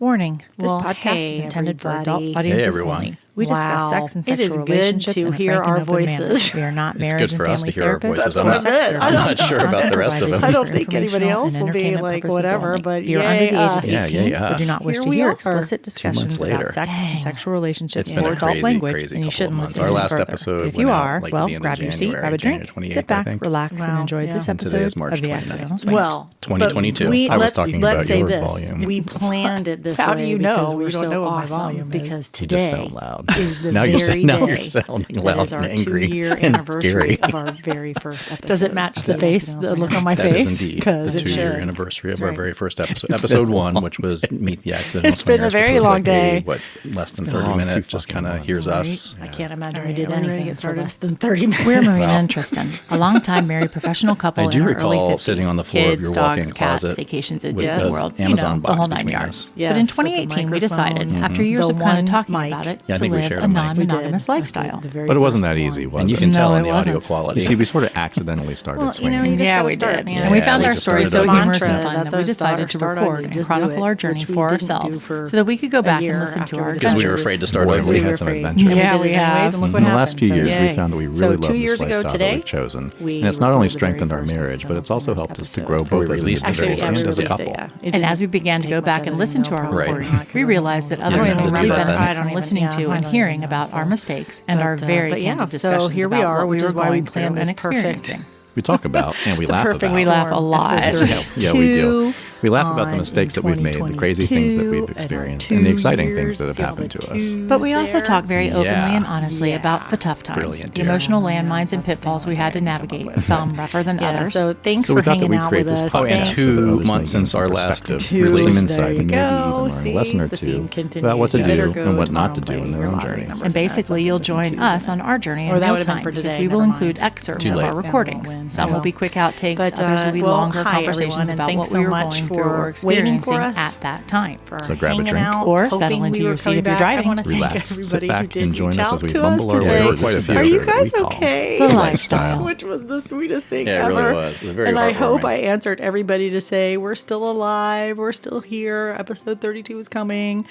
Warning, this Well, podcast is hey, intended for adult everybody. audiences Hey, everyone. only. We discuss sex and It is sexual good relationships to in a hear frank our and open manner. voices. We are not It's marriage good for and us family to hear our therapists. voices. I'm or not- sex I don't- therapists. I'm not sure about the rest of them. I don't think anybody Informational else and will be entertainment like purposes whatever, only. but if you're yay under the age us. of Yeah, 18 yay or do us. not wish Here to we hear are. explicit 2 discussions months about later. sex and sexual relationships It's been or a adult crazy, language, crazy then you couple shouldn't of months. listen Our any last further. episode If you went out, are, like, well, at the end of grab your seat, January, grab a drink, January 28th, sit I back, think. relax, and Wow, enjoy yeah. this And today episode is March of the 29th. Accidental Swingers. Well, 2022. but I was talking let's about say your this. volume. We planned it this How way do you know? because We we're don't so know what my awesome. volume is. Because You today just sound loud. is the now very now day you're sounding that loud is our and angry 2-year and anniversary scary. of our very first episode. Does it match of the face, Accidental the look Swingers. on my That face? is indeed the 'Cause it 2-year should. anniversary of That's our right. very first episode. Episode 1, which was Meet the Accidental It's been a Swingers, very which was long like day. less than been a 30 long minutes. 2 Just fucking kind of months. here's us. I can't imagine All we right, did are we ready to anything get for started? less than 30 minutes. We're Myrina and Tristan, a longtime married professional couple I do in our recall early 50s. sitting on the floor of Kids, your dogs, walk-in cats, closet vacations at with Disney the World, Amazon the box whole 9 between yards. us. Yes, but in with the 2018, we decided, microphone. after years The of kind of one talking mic. about it, Yeah, I to think we live shared a a mic. non-monogamous We did. lifestyle. The very But it wasn't first that easy, one. was And you it? can tell No, in it the audio wasn't. quality. You see, we sort of accidentally started Well, swinging. you just Yeah, gotta we start, did. man. And we Yeah, found we our just story started so up. humorous and Mantra, fun that that's we our decided to start on record it. and Just do chronicle it, our journey which we for didn't do ourselves for so that we could go a back year and listen to after our we Because we were adventures. afraid to start Boy, over. we were had some afraid. adventures. And we Yeah, did we it anyways, have. and look In what the happened. last few So, years, yay. we found that we really So love 2 this years ago lifestyle that today, we've chosen. we And it's not only recorded the strengthened very our first marriage, but it's also episode. helped us to grow We both as released the Actually, very yeah, first we as a released couple. it, yeah. It And didn't as we began to take go much back and editing, listen no to our problem. recordings, we realized that I don't others even will really remember. benefit I don't from even- listening yeah, to I and don't hearing even know, about so. our mistakes and our But, very but yeah, candid so discussions here we about are, what we which were is why we going through planned and this perfect. experiencing. We talk about and we The laugh perfect about. We laugh a storm, lot. episode Yeah, we do. 32 We laugh about the on mistakes that we've made, the 2022 crazy things that we've and our experienced, 2 and the exciting things years, that have see all happened the to us. twos But we also there? talk very openly Yeah. and honestly Yeah. about the tough times, Brilliant, the yeah. emotional landmines and That's the pitfalls we only had to thing I can come up navigate, with. some rougher than Yeah, others. so thanks So for we thought that hanging we'd out create with this us. Oh, and podcast Thanks. so that 2 others may months gain since some our last perspective, Two. some release. insight, There you and maybe even go. learn a See, lesson or the two theme continues. about what to You do better go and what tomorrow not to do and in play their own your lottery journey. numbers. And basically, you'll join Twos us in on it. our journey Or in that real would've been time for because today, we will never include mind. excerpts Too of late. our That recordings. won't win. Some No. will be quick outtakes, But, others will be well, longer hi, conversations everyone, and about thanks what so we were much going for through or waiting experiencing for us. at that time. For So grab a hanging drink. out, Or hoping settle into we your were seat coming if you're back. driving. I want to thank Relax, sit everybody back, who did and join reach us out as we to mumble us our to way say, were quite a few. are you Sure, guys we call okay? the the lifestyle. Which was the sweetest thing Yeah, it ever. really was. It was very And I hope heartwarming. I answered everybody to say we're still alive, we're still here. Episode 32 is coming.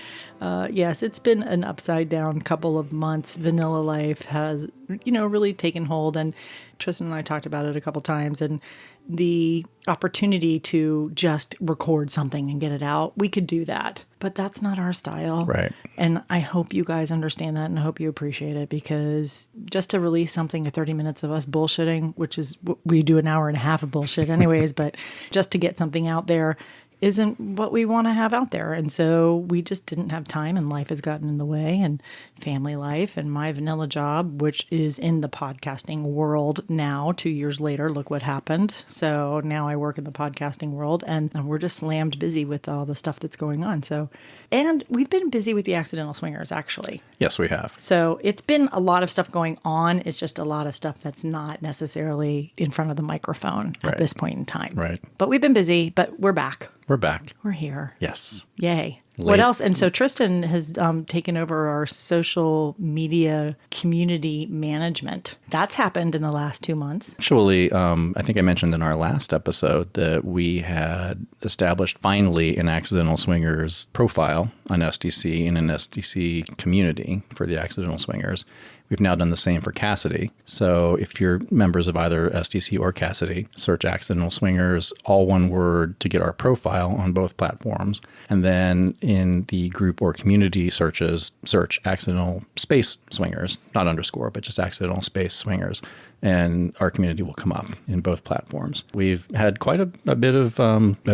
Yes, it's been an upside down couple of months. Vanilla life has, really taken hold, and Tristan and I talked about it a couple times, and the opportunity to just record something and get it out, we could do that. But that's not our style. Right. And I hope you guys understand that, and I hope you appreciate it, because just to release something to 30 minutes of us bullshitting, which is we do an hour and a half of bullshit anyways, but just to get something out there isn't what we want to have out there. And so we just didn't have time, and life has gotten in the way, and family life and my vanilla job, which is in the podcasting world now, 2 years later, look what happened. So now I work in the podcasting world, and we're just slammed busy with all the stuff that's going on. So, and we've been busy with the Accidental Swingers, actually. Yes, we have. So it's been a lot of stuff going on. It's just a lot of stuff that's not necessarily in front of the microphone Right. at this point in time. Right. But we've been busy, but we're back. We're back. We're here. Yes. Yay. Late. What else? And so Tristan has taken over our social media community management. That's happened in the last 2 months. Actually, I think I mentioned in our last episode that we had established finally an Accidental Swingers profile on SDC and an SDC community for the Accidental Swingers. We've now done the same for Cassidy. So if you're members of either SDC or Cassidy, search Accidental Swingers, all one word, to get our profile on both platforms. And then in the group or community searches, search Accidental Space Swingers, not underscore, but just Accidental Space Swingers. And our community will come up in both platforms. We've had quite a bit of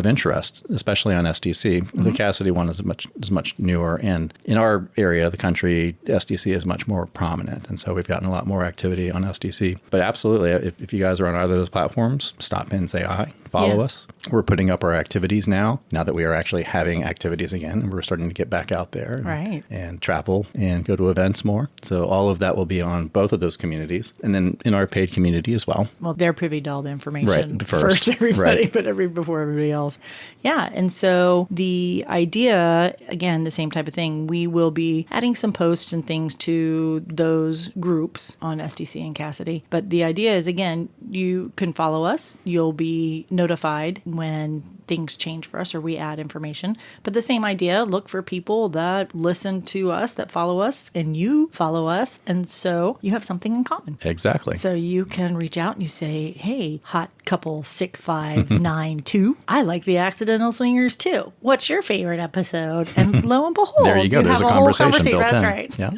interest, especially on SDC. Mm-hmm. The Cassidy one is much newer, and in our area of the country, SDC is much more prominent, and so we've gotten a lot more activity on SDC. But absolutely, if you guys are on either of those platforms, stop in, say hi, follow us. We're putting up our activities now that we are actually having activities again, and we're starting to get back out there Right. and travel and go to events more. So all of that will be on both of those communities, and then in our paid community as well. Well, they're privy to all the information Right, first. everybody, Right. but before everybody else. Yeah. And so the idea, again, the same type of thing, we will be adding some posts and things to those groups on SDC and Cassidy. But the idea is, again, you can follow us. You'll be notified notified when things change for us or we add information. But the same idea, look for people that listen to us, that follow us, and you follow us. And so you have something in common. Exactly. So you can reach out and you say, hey, hot couple 6592, I like the Accidental Swingers too. What's your favorite episode? And lo and behold, There you go. There's a have whole conversation built That's in. right. Yeah.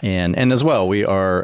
and as well, we are.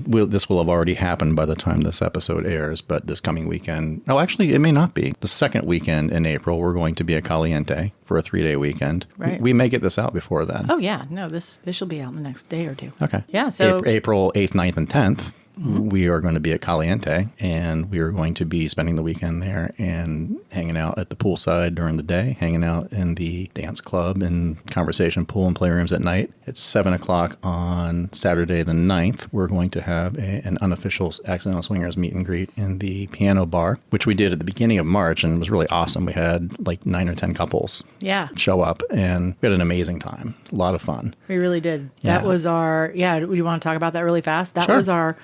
This will have already happened by the time this episode airs. But this coming weekend, oh, actually, it may not be. The second weekend in April, we're going to be at Caliente for a 3-day weekend. Right. We may get this out before then. Oh yeah, no, this will be out in the next day or two. Okay. Yeah. So April 8th, 9th, and 10th. We are going to be at Caliente, and we are going to be spending the weekend there and hanging out at the poolside during the day, hanging out in the dance club and conversation pool and playrooms at night. It's 7 o'clock on Saturday the 9th. We're going to have an unofficial Accidental Swingers meet and greet in the piano bar, which we did at the beginning of March, and it was really awesome. We had like 9 or 10 couples yeah, show up, and we had an amazing time. A lot of fun. we really did. Yeah. That was our. Yeah, do you want to talk about that really fast? That Sure. was our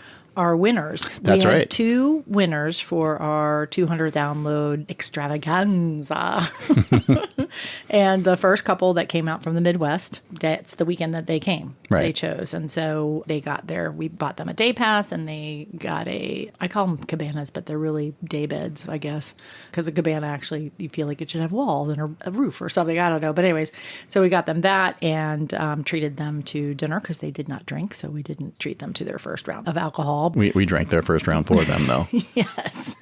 winners. That's we had right. 2 winners for our 200 download extravaganza. And the first couple that came out from the Midwest, that's the weekend that they came. Right. They chose. And so they got there. We bought them a day pass and they got I call them cabanas, but they're really day beds, I guess. Because a cabana actually, you feel like it should have walls and a roof or something. I don't know. But anyways, so we got them that and treated them to dinner because they did not drink. So we didn't treat them to their first round of alcohol. We drank their first round for them, though. Yes,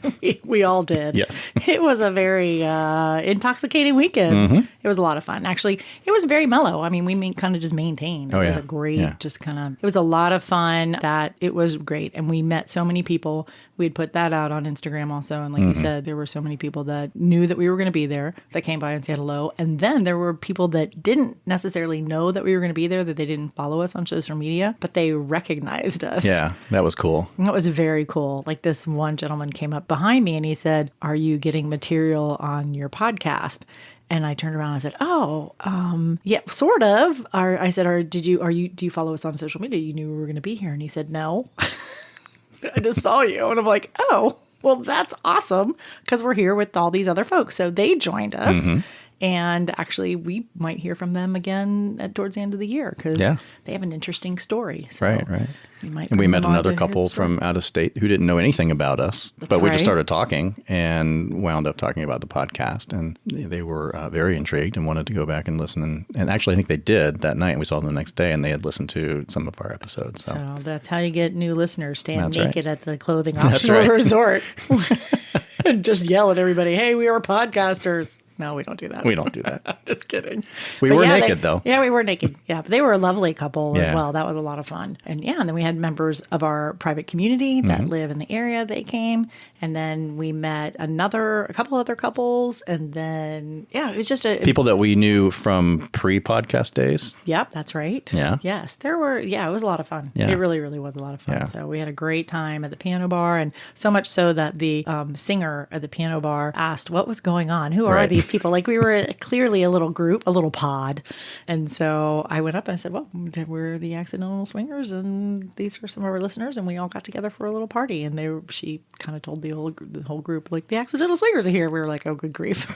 we all did. Yes. It was a very intoxicating weekend. It was a lot of fun. Actually, it was very mellow. I mean, we kind of just maintained. It was a great, it was a lot of fun. That it was great. And we met so many people. We'd put that out on Instagram also. And like you said, there were so many people that knew that we were going to be there, that came by and said hello. And then there were people that didn't necessarily know that we were going to be there, that they didn't follow us on social media, but they recognized us. Yeah, that was cool. That was very cool. Like this one gentleman came up behind me and he said, "Are you getting material on your podcast?" And I turned around and I said, "Oh, yeah, sort of." I said, do you follow us on social media? You knew we were going to be here." And he said, "No, I just saw you." And I'm like, "Oh, well, that's awesome." Because we're here with all these other folks. So they joined us. And actually, we might hear from them again towards the end of the year because they have an interesting story. So Right. we met another couple from out of state who didn't know anything about us, but we just started talking and wound up talking about the podcast. And they were very intrigued and wanted to go back and listen. And actually, I think they did that night. And we saw them the next day and they had listened to some of our episodes. So, that's how you get new listeners. Stand That's naked right. at the clothing That's optional right. resort and just yell at everybody, "Hey, we are podcasters." No, we don't do that. we don't do that. Just kidding. We But were yeah, naked, though. Yeah, we were naked. Yeah, but they were a lovely couple as Yeah. well. That was a lot of fun. And and then we had members of our private community that live in the area. They came. And then we met a couple other couples. And then, it was just People that we knew from pre-podcast days. Yep, that's right. Yeah. Yes, there were. Yeah, it was a lot of fun. Yeah. It really, really was a lot of fun. Yeah. So we had a great time at the piano bar, and so much so that the singer at the piano bar asked what was going on. Who are Right. these people? Like we were clearly a little group, a little pod. And so I went up and I said, "Well, we're the Accidental Swingers, and these were some of our listeners, and we all got together for a little party." And she kind of told the whole group, like, "The Accidental Swingers are here." We were like, "Oh, good grief!"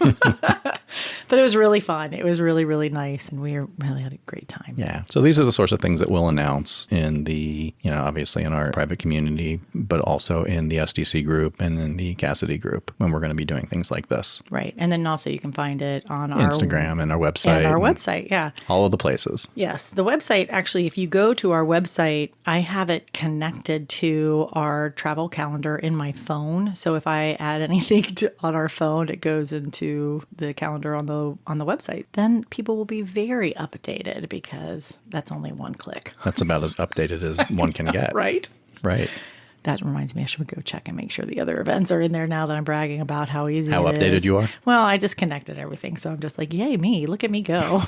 But it was really fun. It was really, really nice, and we really had a great time. Yeah. So these are the sorts of things that we'll announce in the, obviously in our private community, but also in the SDC group and in the Cassidy group when we're going to be doing things like this. Right. And then also you can find it on our Instagram and our website. And our website, yeah. All of the places. Yes. The website, actually, if you go to our website, I have it connected to our travel calendar in my phone. So if I add anything on our phone, it goes into the calendar on the website. Then people will be very updated because that's only one click. That's about as updated as one can get. Right. Right. That reminds me, I should go check and make sure the other events are in there now that I'm bragging about how easy How it updated is. you are? Well, I just connected everything. So I'm just like, yay, me. Look at me go.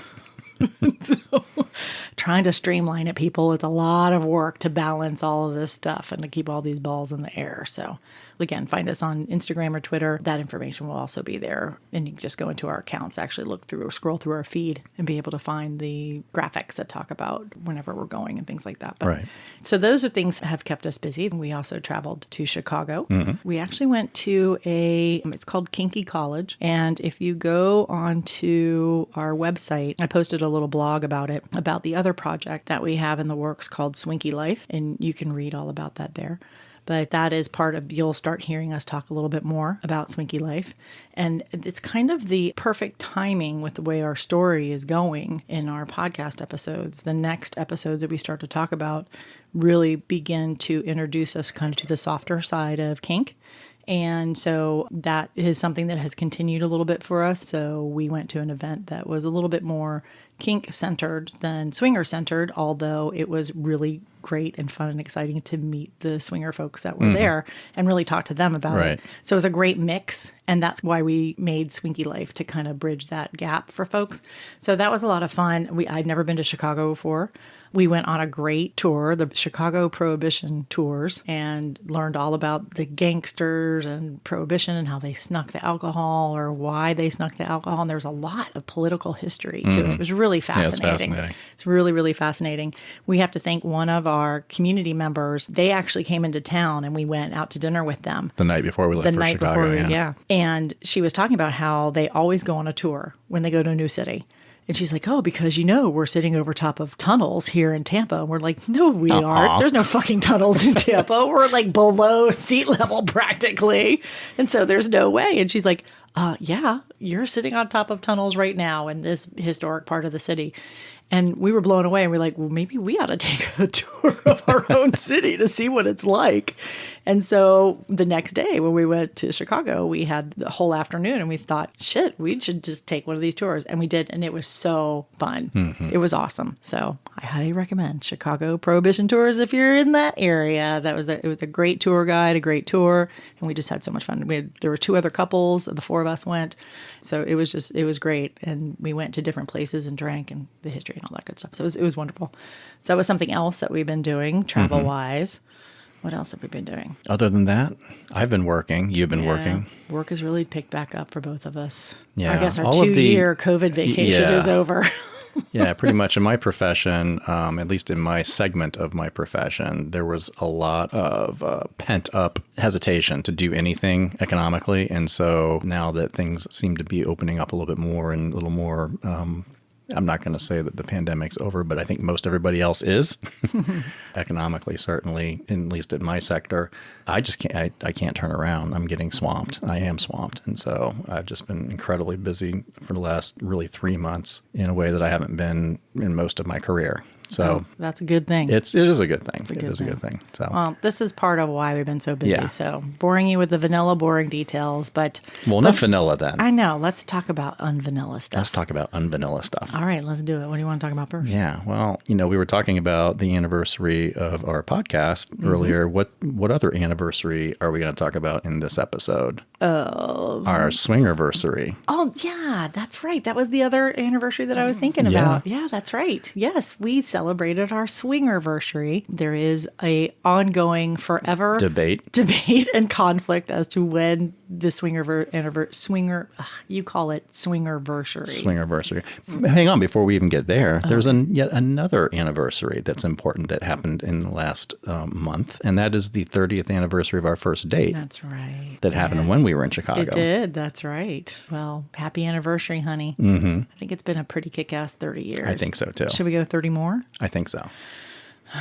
So trying to streamline it, people, it's a lot of work to balance all of this stuff and to keep all these balls in the air. So again, find us on Instagram or Twitter. That information will also be there. And you can just go into our accounts, actually look through or scroll through our feed and be able to find the graphics that talk about whenever we're going and things like that. But, Right. So those are things that have kept us busy. We also traveled to Chicago. We actually went to it's called Kinky College. And if you go onto our website, I posted a little blog about it, about the other project that we have in the works called Swinky Life. And you can read all about that there. But that is part of, you'll start hearing us talk a little bit more about Swinky Life. And it's kind of the perfect timing with the way our story is going in our podcast episodes. The next episodes that we start to talk about really begin to introduce us kind of to the softer side of kink. And so that is something that has continued a little bit for us. So we went to an event that was a little bit more kink centered than swinger centered, although it was really great and fun and exciting to meet the swinger folks that were there and really talk to them about it. So it was a great mix. And that's why we made Swinky Life, to kind of bridge that gap for folks. So that was a lot of fun. I'd never been to Chicago before. We went on a great tour, the Chicago Prohibition tours, and learned all about the gangsters and Prohibition and how they snuck the alcohol or why they snuck the alcohol. And there was a lot of political history to it. It was really fascinating. Yeah, it's fascinating. It's really, really fascinating. We have to thank one of our community members. They actually came into town and we went out to dinner with them. The night before we left for Chicago. Yeah. And she was talking about how they always go on a tour when they go to a new city. And she's like, oh, because, we're sitting over top of tunnels here in Tampa. And we're like, no, we aren't. There's no fucking tunnels in Tampa. We're like below sea level practically. And so there's no way. And she's like, yeah, you're sitting on top of tunnels right now in this historic part of the city. And we were blown away. And we're like, well, maybe we ought to take a tour of our own city to see what it's like. And so the next day when we went to Chicago, we had the whole afternoon and we thought, shit, we should just take one of these tours. And we did. And it was so fun. It was awesome. So I highly recommend Chicago Prohibition tours if you're in that area. It was a great tour guide, a great tour. And we just had so much fun. There were 2 other couples. The 4 of us went. So it was great. And we went to different places and drank and the history and all that good stuff. So it was wonderful. So that was something else that we've been doing travel wise. What else have we been doing? Other than that, I've been working. You've been working. Work has really picked back up for both of us. Yeah. I guess our 2-year COVID vacation is over. Yeah, pretty much in my profession, at least in my segment of my profession, there was a lot of pent up hesitation to do anything economically. And so now that things seem to be opening up a little bit more and a little more, I'm not going to say that the pandemic's over, but I think most everybody else is economically, certainly, at least in my sector. I just can't, I can't turn around. I'm getting swamped. I am swamped. And so I've just been incredibly busy for the last really 3 months in a way that I haven't been in most of my career. So that's a good thing. It is a good thing. It is a good thing. So well, this is part of why we've been so busy. Yeah. So boring you with the vanilla, boring details, but enough vanilla then. I know. Let's talk about unvanilla stuff. Let's talk about unvanilla stuff. All right, let's do it. What do you want to talk about first? Yeah. Well, we were talking about the anniversary of our podcast earlier. What other anniversary are we going to talk about in this episode? Our Swingerversary. Oh, yeah, that's right. That was the other anniversary that I was thinking about. Yeah, that's right. Yes, we celebrated our Swingerversary. There is a ongoing forever Debate and conflict as to when the you call it Swingerversary. Swingerversary. Hang on, before we even get there, there's yet another anniversary that's important that happened in the last month, and that is the 30th anniversary of our first date. That's right. That happened when we were in Chicago. It did. That's right. Well, happy anniversary, honey. I think it's been a pretty kick-ass 30 years. I think so, too. Should we go 30 more? I think so. All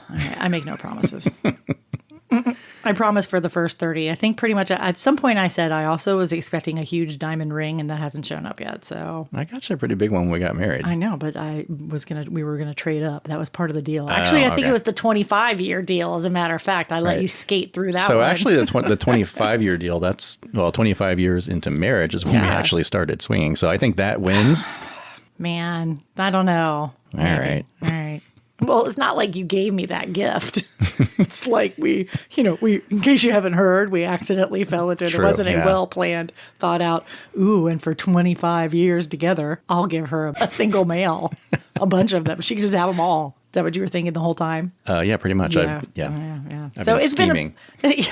right, I make no promises. I promised for the first 30. I think pretty much at some point I said I also was expecting a huge diamond ring, and that hasn't shown up yet. So I got you a pretty big one when we got married. I know, but we were gonna trade up. That was part of the deal. Actually, I think it was the 25-year deal. As a matter of fact, I let you skate through that. So one. actually, the 25-year deal. That's 25 years into marriage is when we actually started swinging. So I think that wins. Man, I don't know. All right. Well, it's not like you gave me that gift. It's like we, in case you haven't heard, we accidentally fell into it. It wasn't a well-planned, thought out, and for 25 years together, I'll give her a single male, a bunch of them. She can just have them all. that what you were thinking the whole time? Yeah, pretty much. Yeah. I've So been it's scheming. been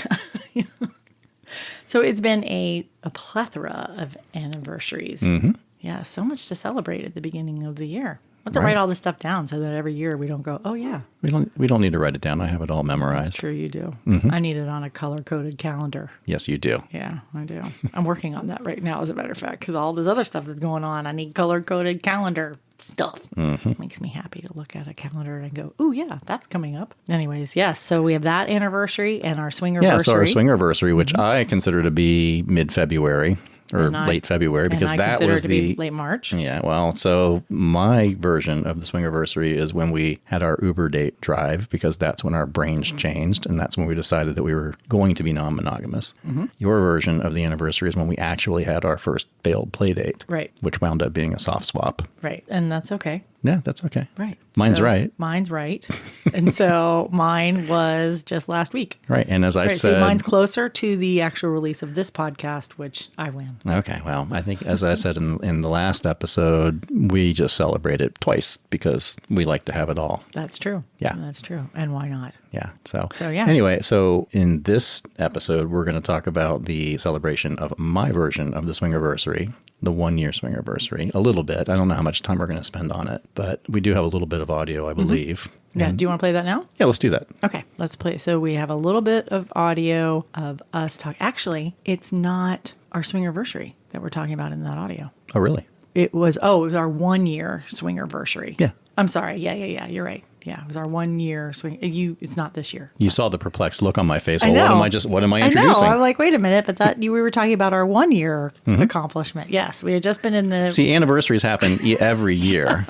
so it's been a plethora of anniversaries. Mm-hmm. Yeah, so much to celebrate at the beginning of the year. I have to Right. write all this stuff down so that every year we don't go, oh yeah, We don't need to write it down. I have it all memorized. that's true. You do. Mm-hmm. I need it on a color-coded calendar. Yes, you do. Yeah, I do. I'm working on that right now, as a matter of fact, because all this other stuff that's going on, I need color-coded calendar stuff. Mm-hmm. Makes me happy to look at a calendar and go, oh yeah, that's coming up. Anyways, yes. So we have that anniversary and our swingerversary. Yeah, so our swingerversary, which I consider to be mid-February or And I- late February, because and I that consider was it to be the late March. Yeah, well, so my version of the swingerversary is when we had our Uber date drive, because that's when our brains changed, and that's when we decided that we were going to be non-monogamous. Your version of the anniversary is when we actually had our first failed play date, Right. which wound up being a soft swap. Right. And that's okay. Yeah, that's okay. Right. Mine's So right. Mine's right. And so mine was just last week. Right, and as I Right. said... See, mine's closer to the actual release of this podcast, which I win. Okay, well, I think, as I said in the last episode, we just celebrate it twice because we like to have it all. That's true. Yeah. That's true. And why not? Yeah. So yeah. Anyway, so in this episode, we're going to talk about the celebration of my version of the swingerversary, the 1-year swingerversary, a little bit. I don't know how much time we're going to spend on it, but we do have a little bit of audio, I believe. Yeah. Do you want to play that now? Yeah, let's do that. Okay, let's play. So we have a little bit of audio of us talk. Actually, it's not our swingerversary that we're talking about in that audio. Oh, really? It was our 1-year swingerversary. Yeah. I'm sorry. Yeah. You're right. Yeah, it was our 1-year swing. It's not this year. You saw the perplexed look on my face. I Well, know. what am I I introducing? know. I'm like, wait a minute, but we were talking about our 1-year accomplishment. Yes, we had just been in the. See, anniversaries happen every year.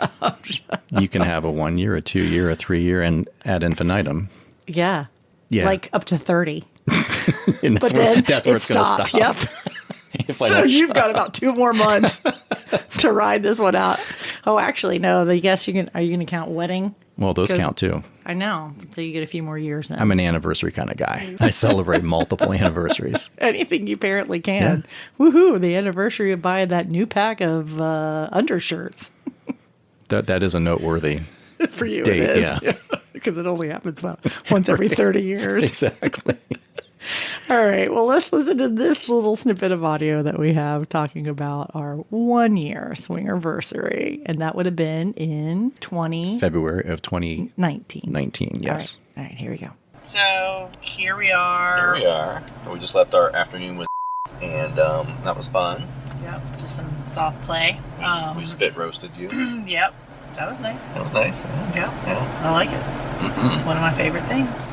You can have a 1-year, a 2-year, a 3-year, and ad infinitum. Yeah. Yeah. Like up to 30. And But then that's where it's going to stopped. stop. Yep. If I So don't you've got about 2 more months to ride this one out. Oh, actually, no. I guess are you going to count wedding? Well, those 'Cause- count too. I know. So you get a few more years then. I'm an anniversary kind of guy. I celebrate multiple anniversaries. Anything you apparently can. Woohoo! The anniversary of buying that new pack of undershirts. That is a noteworthy For you, date. it is. Yeah, Because it only happens once every 30 years. exactly. All right. Well, let's listen to this little snippet of audio that we have talking about our 1-year swingerversary. And that would have been in February of 2019. 2019. Yes. All right. Here we go. So here we are. Here we are. We just left our afternoon with, and that was fun. Yep, just some soft play. We spit roasted you. Yep, that was nice. That was nice. Yeah, I like it. One of my favorite things.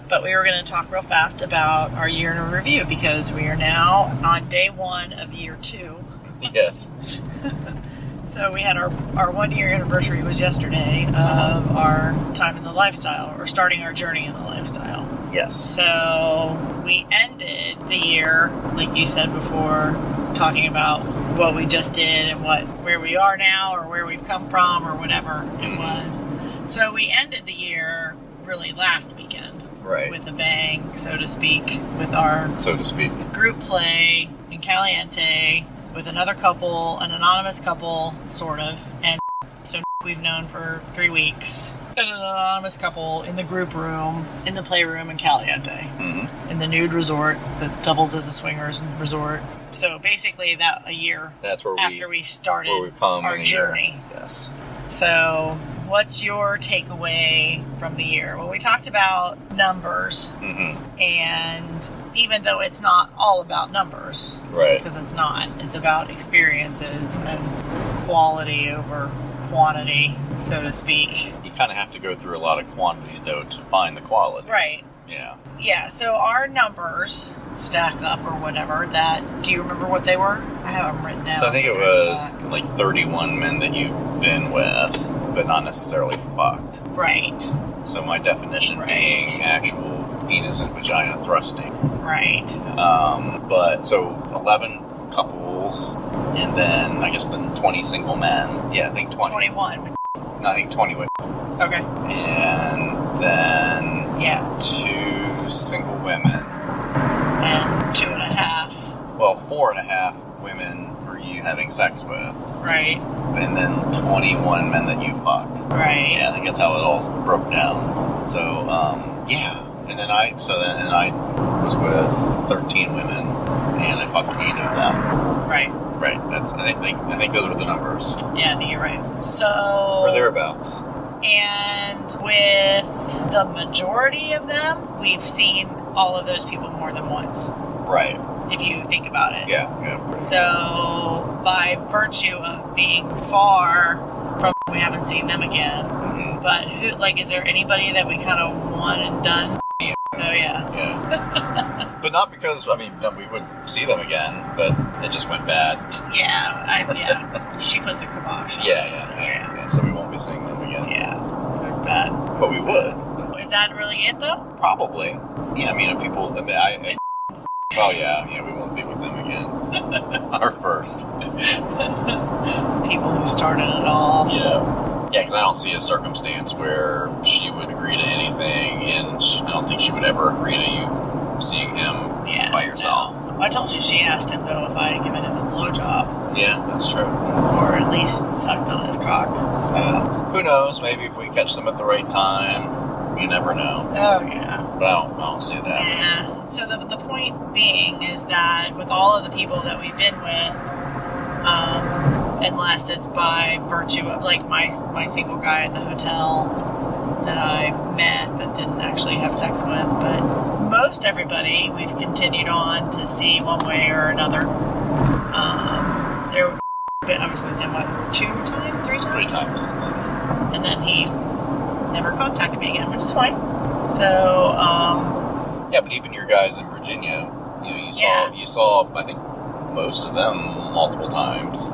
But we were going to talk real fast about our year in review because we are now on day 1 of year 2. Yes. So we had our 1-year anniversary was yesterday of our time in the lifestyle, or starting our journey in the lifestyle. Yes. So we ended the year, like you said before, talking about what we just did and where we are now or where we've come from or whatever it was. So we ended the year really last weekend. Right. With a bang, so to speak, with our So to speak. group play in Caliente with another couple, an anonymous couple, sort of, and so we've known for 3 weeks. And an anonymous couple in the group room, in the playroom in Caliente, in the nude resort that doubles as a swingers resort. So basically, that a year That's where after we started where we've come our in a year. journey. Yes. So, what's your takeaway from the year? Well, we talked about numbers, and even though it's not all about numbers, Right. because it's not, it's about experiences and quality over quantity, so to speak. You kind of have to go through a lot of quantity though to find the quality. Right. Yeah. Yeah, so our numbers stack up or whatever. Do you remember what they were? I have them written down. So I think it was like 31 men that you've been with, but not necessarily fucked. Right. So my definition being actual penis and vagina thrusting. Right. But so 11 couples, and then I guess then 20 single men. Yeah, I think 20. 21. No, I think 20 with. Okay. And then Yeah. 2 single women. And 2.5. Well, 4.5 women for remember you having sex with, Right. and then 21 men that you fucked. Right. Yeah, I think that's how it all broke down. So, yeah. And then I was with 13 women, and I fucked 8 of them. Right. Right. I think those were the numbers. Yeah, I think you're right. So. Or thereabouts. And with the majority of them, we've seen all of those people more than once. Right. If you think about it. Yeah. So, by virtue of being far from, we haven't seen them again. Mm-hmm. But who, like, is there anybody that we kind of one and done? Yeah. Oh yeah. Yeah. But not because, I mean, we would see them again, but it just went bad. Yeah. She put the kibosh on it, so, Yeah. So we won't be seeing them again. Yeah. It was bad. But we would. Is that really it though? Probably. Yeah, I mean, if people, oh yeah, we won't be with them again. Our first. People who started it all. Yeah. Yeah, because I don't see a circumstance where she would agree to anything, and I don't think she would ever agree to you seeing him by yourself. No. I told you she asked him, though, if I had given him a blowjob. Yeah, that's true. Or at least sucked on his cock. Who knows? Maybe if we catch them at the right time, you never know. Oh, yeah. But I don't see that. Yeah. So the point being is that with all of the people that we've been with, unless it's by virtue of, like, my single guy at the hotel that I met but didn't actually have sex with, but most everybody we've continued on to see one way or another. I was with him, 2 times? 3 times? 3 times. And then he never contacted me again, which is fine. So, yeah, but even your guys in Virginia, you saw, I think, most of them multiple times.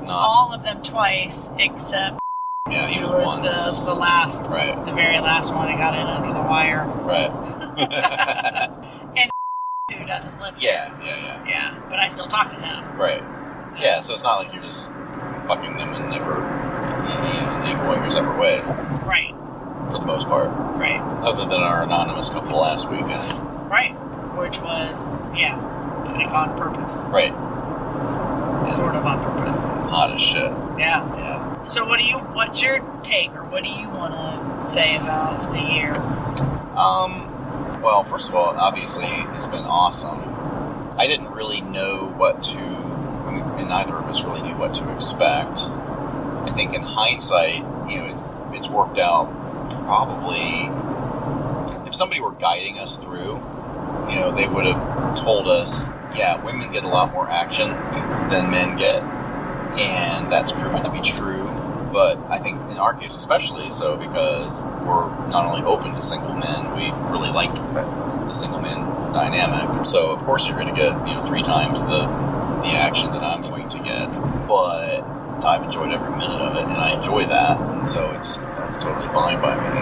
All of them twice, except he it was was once. the last, Right. the very last one I got in under the wire. Right. And who doesn't live here. Yeah. Yeah, but I still talk to him. Right. Yeah, so it's not like you're just fucking them and never, going your separate ways. Right. For the most part. Right. Other than our anonymous couple last weekend. Right. Which was, like on purpose. Right. Sort of on purpose. Hot as shit. Yeah. Yeah. So what's your take, or what do you want to say about the year? Well, first of all, obviously, it's been awesome. I didn't really know and neither of us really knew what to expect. I think in hindsight, it's worked out probably, if somebody were guiding us through, they would have told us, women get a lot more action than men get, and that's proven to be true. But I think in our case especially so, because we're not only open to single men, we really like the single man dynamic. So of course you're going to get 3 times the action that I'm going to get, but I've enjoyed every minute of it, and I enjoy that, and so that's totally fine by me.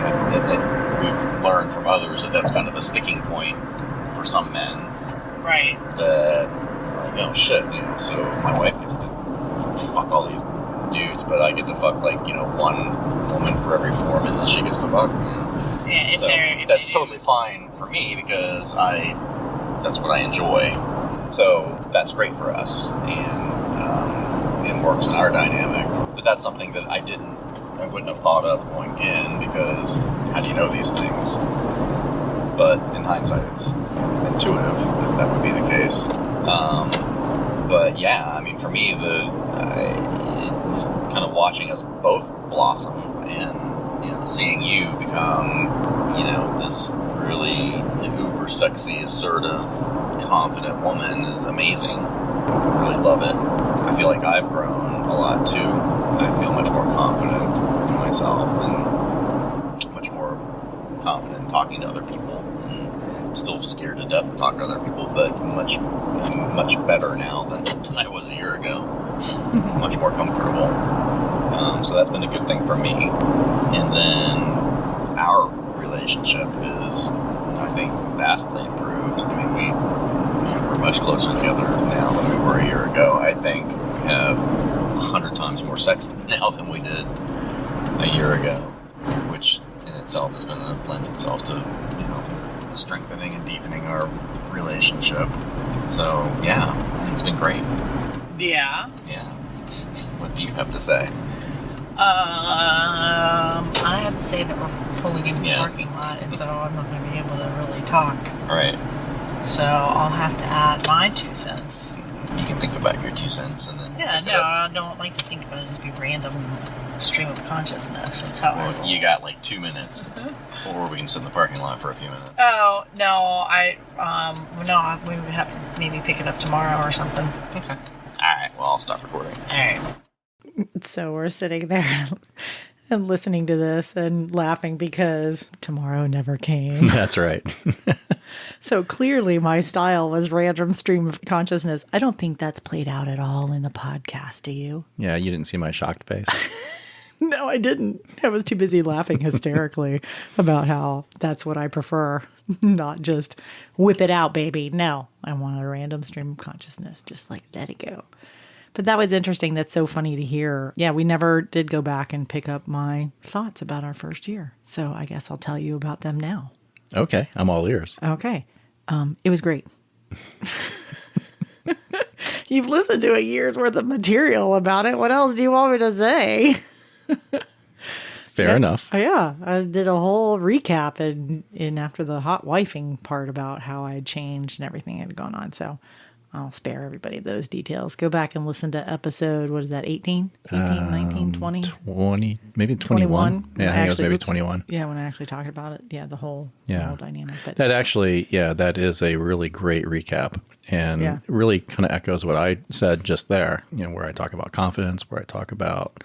We've learned from others that's kind of a sticking point for some men. Right. That, like, oh shit, so my wife gets to fuck all these dudes, but I get to fuck, like, 1 woman for every 4 men that she gets to fuck. Yeah, so that's totally fine for me, because that's what I enjoy. So that's great for us, and it works in our dynamic. But that's something that I wouldn't have thought of going in, because how do you know these things? But in hindsight, it's intuitive that would be the case. But yeah, I mean, for me, it was kind of watching us both blossom, and seeing you become, this really uber sexy, assertive, confident woman is amazing. I really love it. I feel like I've grown a lot too. I feel much more confident in myself, and much more confident in talking to other people. I'm still scared to death to talk to other people, but much better now than I was a year ago. Much more comfortable. So that's been a good thing for me. And then our relationship is, I think, vastly improved. I mean, we're much closer together now than we were a year ago. I think we have 100 times more sex now than we did a year ago, which in itself is going to lend itself to, strengthening and deepening our relationship. So, yeah, I think it's been great. Yeah. Yeah. What do you have to say? I have to say that we're pulling into the parking lot, and so I'm not going to be able to really talk. All right. So I'll have to add my 2 cents. You can think about your 2 cents and then... Yeah, no, I don't like to think about it as be random stream of consciousness. That's how I roll. You got like 2 minutes, or we can sit in the parking lot for a few minutes. Oh, no, we would have to maybe pick it up tomorrow or something. Okay. All right, well, I'll stop recording. All right. So we're sitting there and listening to this and laughing because tomorrow never came. That's right. So clearly my style was random stream of consciousness. I don't think that's played out at all in the podcast, do you? Yeah, you didn't see my shocked face. No, I didn't. I was too busy laughing hysterically about how that's what I prefer, not just whip it out, baby. No, I want a random stream of consciousness, just like let it go. But that was interesting. That's so funny to hear. Yeah, we never did go back and pick up my thoughts about our first year. So I guess I'll tell you about them now. Okay, I'm all ears. Okay. It was great. You've listened to a year's worth of material about it. What else do you want me to say? Fair enough. Yeah, I did a whole recap and after the hot wifing part about how I had changed and everything had gone on. So I'll spare everybody those details. Go back and listen to episode, what is that, 18, 19, 20? 20, maybe 21. Yeah, I think it was maybe 21. Yeah, when I actually talked about it. Yeah, the whole dynamic. But That actually, that is a really great recap and really kind of echoes what I said just there, where I talk about confidence, where I talk about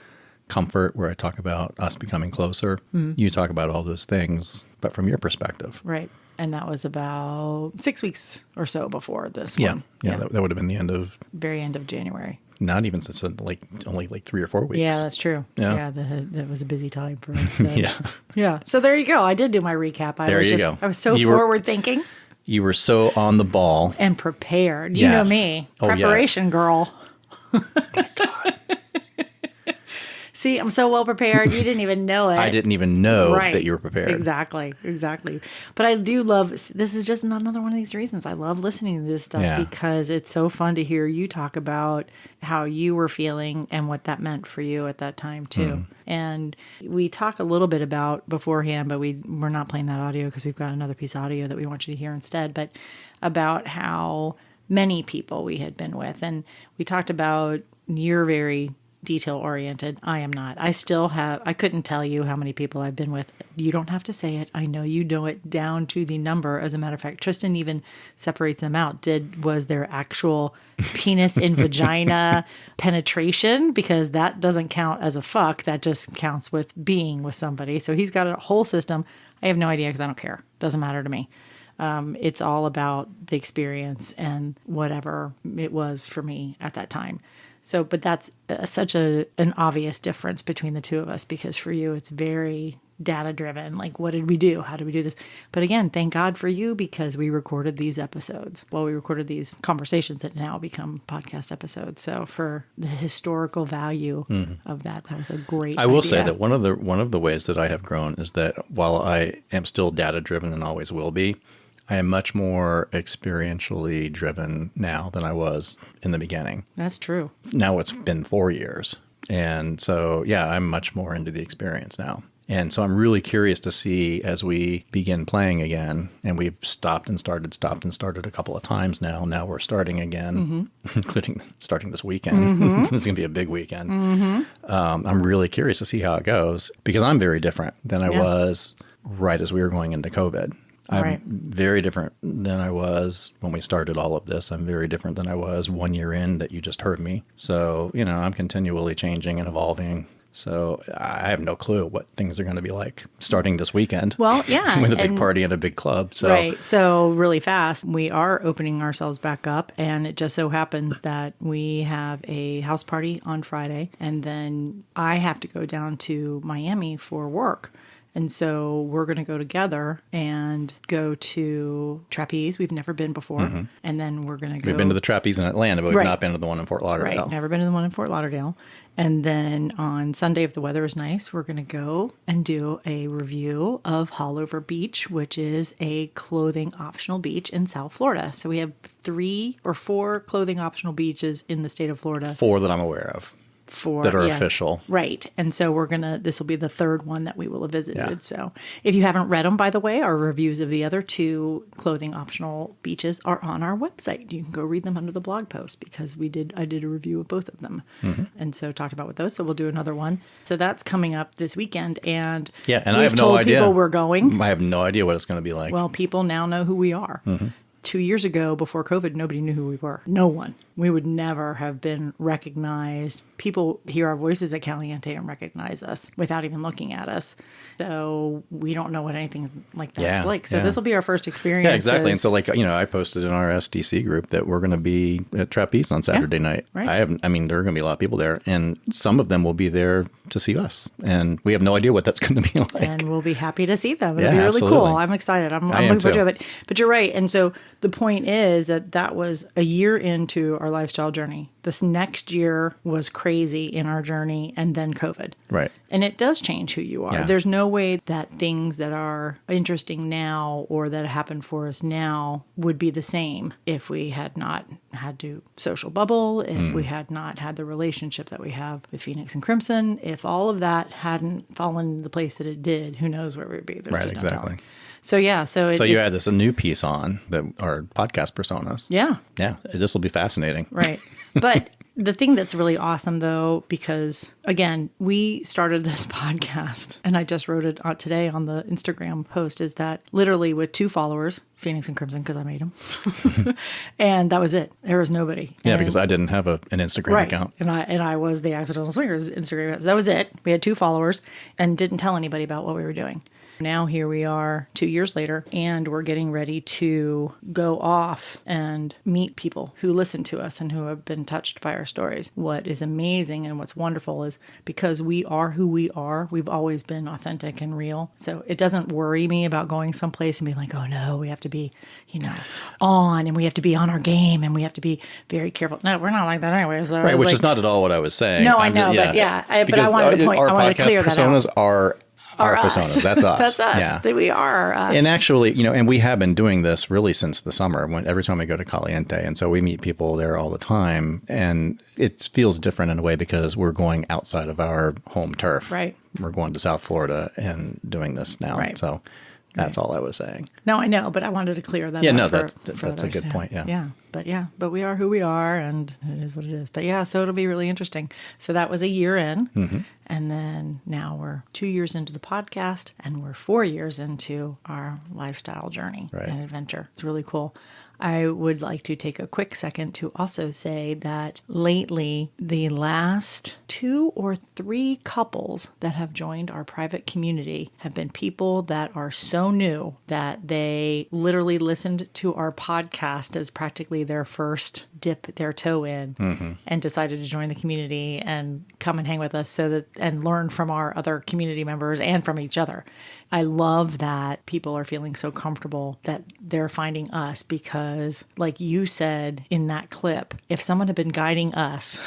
comfort, where I talk about us becoming closer. Mm-hmm. You talk about all those things, but from your perspective. Right. And that was about 6 weeks or so before this Yeah. one. Yeah, that would have been the end of... Very end of January. Not even since only 3 or 4 weeks. Yeah, that's true. Yeah. That was a busy time for us then. Yeah. Yeah. So there you go. I did do my recap. Go. I was so You were- forward thinking You were so on the ball. and prepared. You Yes. know me. Oh, yeah. Preparation girl. See, I'm so well prepared. You didn't even know it. I didn't even know Right. that you were prepared. Exactly. But I do love, this is just another one of these reasons. I love listening to this stuff because it's so fun to hear you talk about how you were feeling and what that meant for you at that time too. And we talk a little bit about beforehand, but we're not playing that audio because we've got another piece of audio that we want you to hear instead, but about how many people we had been with. And we talked about you're very detail oriented. I am not. I couldn't tell you how many people I've been with. You don't have to say it. I know you know it down to the number. As a matter of fact, Tristan even separates them out. Was there actual penis in vagina penetration? Because that doesn't count as a fuck. That just counts with being with somebody. So he's got a whole system. I have no idea because I don't care. Doesn't matter to me. It's all about the experience and whatever it was for me at that time. So, but that's such an obvious difference between the two of us because for you, it's very data driven. Like, what did we do? How did we do this? But again, thank God for you because we recorded these episodes. Well, we recorded these conversations that now become podcast episodes. So for the historical value of that was a great I will idea. say that one of the ways that I have grown is that while I am still data driven and always will be, I am much more experientially driven now than I was in the beginning. That's true. Now it's been 4 years. And so, I'm much more into the experience now. And so I'm really curious to see as we begin playing again, and we've stopped and started a couple of times now. Now we're starting again, including starting this weekend. This is going to be a big weekend. I'm really curious to see how it goes because I'm very different than I was right as we were going into COVID. I'm very different than I was when we started all of this. I'm very different than I was 1 year in that you just heard me. So, I'm continually changing and evolving. So I have no clue what things are going to be like starting this weekend. Well, yeah. with a big party and a big club. So. Right. So really fast, we are opening ourselves back up. And it just so happens that we have a house party on Friday. And then I have to go down to Miami for work. And so we're going to go together and go to Trapeze. We've never been before. And then we're going to go. We've been to the Trapeze in Atlanta, but we've Right. not been to the one in Fort Lauderdale. Right. Never been to the one in Fort Lauderdale. And then on Sunday, if the weather is nice, we're going to go and do a review of Hallover Beach, which is a clothing optional beach in South Florida. So we have 3 or 4 clothing optional beaches in the state of Florida. 4 that I'm aware of. That are official. Right. And so this will be the 3rd one that we will have visited. Yeah. So if you haven't read them, by the way, our reviews of the other 2 clothing optional beaches are on our website. You can go read them under the blog post because I did a review of both of them. And so talked about with those. So we'll do another one. So that's coming up this weekend. And Yeah, and I we've have no told idea. people we're going. I have no idea what it's going to be like. Well, people now know who we are. 2 years ago, before COVID, nobody knew who we were. No one. We would never have been recognized. People hear our voices at Caliente and recognize us without even looking at us. So we don't know what anything like that is like. So this will be our first experience. Yeah, exactly. And so I posted in our SDC group that we're going to be at Trapeze on Saturday night. right. There are going to be a lot of people there, and some of them will be there to see us. And we have no idea what that's going to be like. And we'll be happy to see them. It'll Yeah, be really absolutely. cool. I'm excited. I'm I am looking forward too. to it. But you're right. And so the point is that was a year into our lifestyle journey. This next year was crazy in our journey, and then COVID. Right. And it does change who you are. Yeah. There's no way that things that are interesting now or that happen for us now would be the same if we had not had to social bubble, if we had not had the relationship that we have with Phoenix and Crimson, if all of that hadn't fallen into the place that it did, who knows where we'd be. There's Right, just no exactly. telling. So yeah, so You add this a new piece on that our podcast personas. yeah, Yeah, this will be fascinating. right. But the thing that's really awesome, though, because again, we started this podcast, and I just wrote it today on the Instagram post, is that literally with 2 followers, Phoenix and Crimson, because I made them, and that was it. There was nobody. Yeah, And- because I didn't have an Instagram right, account. and I was the Accidental Swingers Instagram account. So that was it. We had 2 followers and didn't tell anybody about what we were doing. Now here we are 2 years later, and we're getting ready to go off and meet people who listen to us and who have been touched by our stories. What is amazing and what's wonderful is because we are who we are, we've always been authentic and real. So it doesn't worry me about going someplace and being like, oh no, we have to be, on, and we have to be on our game, and we have to be very careful. No, we're not like that anyway. So Right, which is not at all what I was saying. No, I know, but yeah, but I Because wanted to our I wanted to podcast clear that out. personas are our us. personas. That's us. That's us. Yeah. That we are us. And actually, and we have been doing this really since the summer, every time we go to Caliente. And so we meet people there all the time. And it feels different in a way because we're going outside of our home turf. Right. We're going to South Florida and doing this now. Right. So that's all I was saying. No, I know, but I wanted to clear that Yeah, up. no, for that's a others. good point, yeah. But we are who we are, and it is what it is. But yeah, so it'll be really interesting. So that was a year in, Mm-hmm. and then now we're 2 years into the podcast, and we're 4 years into our lifestyle journey Right. and adventure. It's really cool. I would like to take a quick second to also say that lately, the last 2 or 3 couples that have joined our private community have been people that are so new that they literally listened to our podcast as practically their first dip their toe in and decided to join the community and come and hang with us and learn from our other community members and from each other. I love that people are feeling so comfortable that they're finding us because, like you said in that clip, if someone had been guiding us,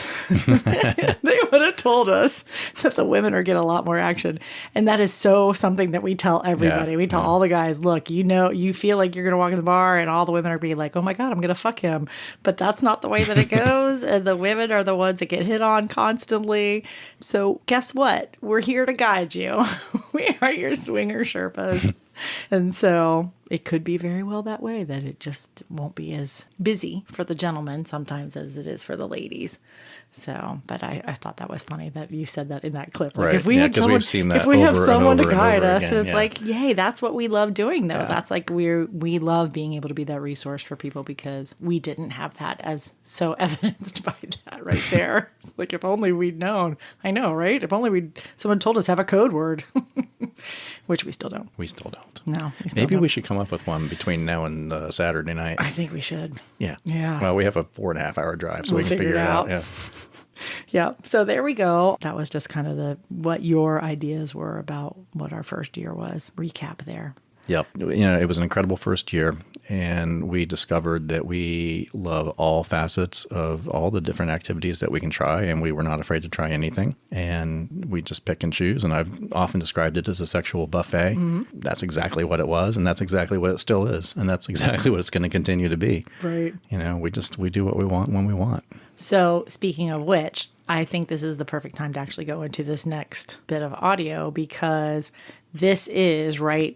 they would have told us that the women are getting a lot more action. And that is so something that we tell everybody. Yeah, We tell all the guys, look, you feel like you're going to walk in the bar and all the women are being like, oh my God, I'm going to fuck him. But that's not the way that it goes. And the women are the ones that get hit on constantly. So guess what? We're here to guide you. We are your swinger Sherpas. And so it could be very well that way, that it just won't be as busy for the gentlemen sometimes as it is for the ladies. So, but I thought that was funny that you said that in that clip. Like Right. if we Yeah, had 'cause someone, we've seen that if we have over and someone to over and guide over us, again, it's yeah. like, yay, that's what we love doing though. Yeah. That's like we love being able to be that resource for people because we didn't have that as so evidenced by that right there. It's like if only we'd known. I know, right? If only someone told us have a code word. Which we still don't. We still don't. No. Maybe we should come up with one between now and Saturday night. I think we should. Yeah. Yeah. Well, we have a 4.5 hour drive, so We'll we can figure it out. Yeah. Yeah. So there we go. That was just kind of what your ideas were about what our first year was. Recap there. Yep. It was an incredible first year, and we discovered that we love all facets of all the different activities that we can try, and we were not afraid to try anything. And we just pick and choose, and I've often described it as a sexual buffet. Mm-hmm. That's exactly what it was, and that's exactly what it still is, and that's exactly what it's going to continue to be. Right. We do what we want when we want. So speaking of which, I think this is the perfect time to actually go into this next bit of audio, because this is like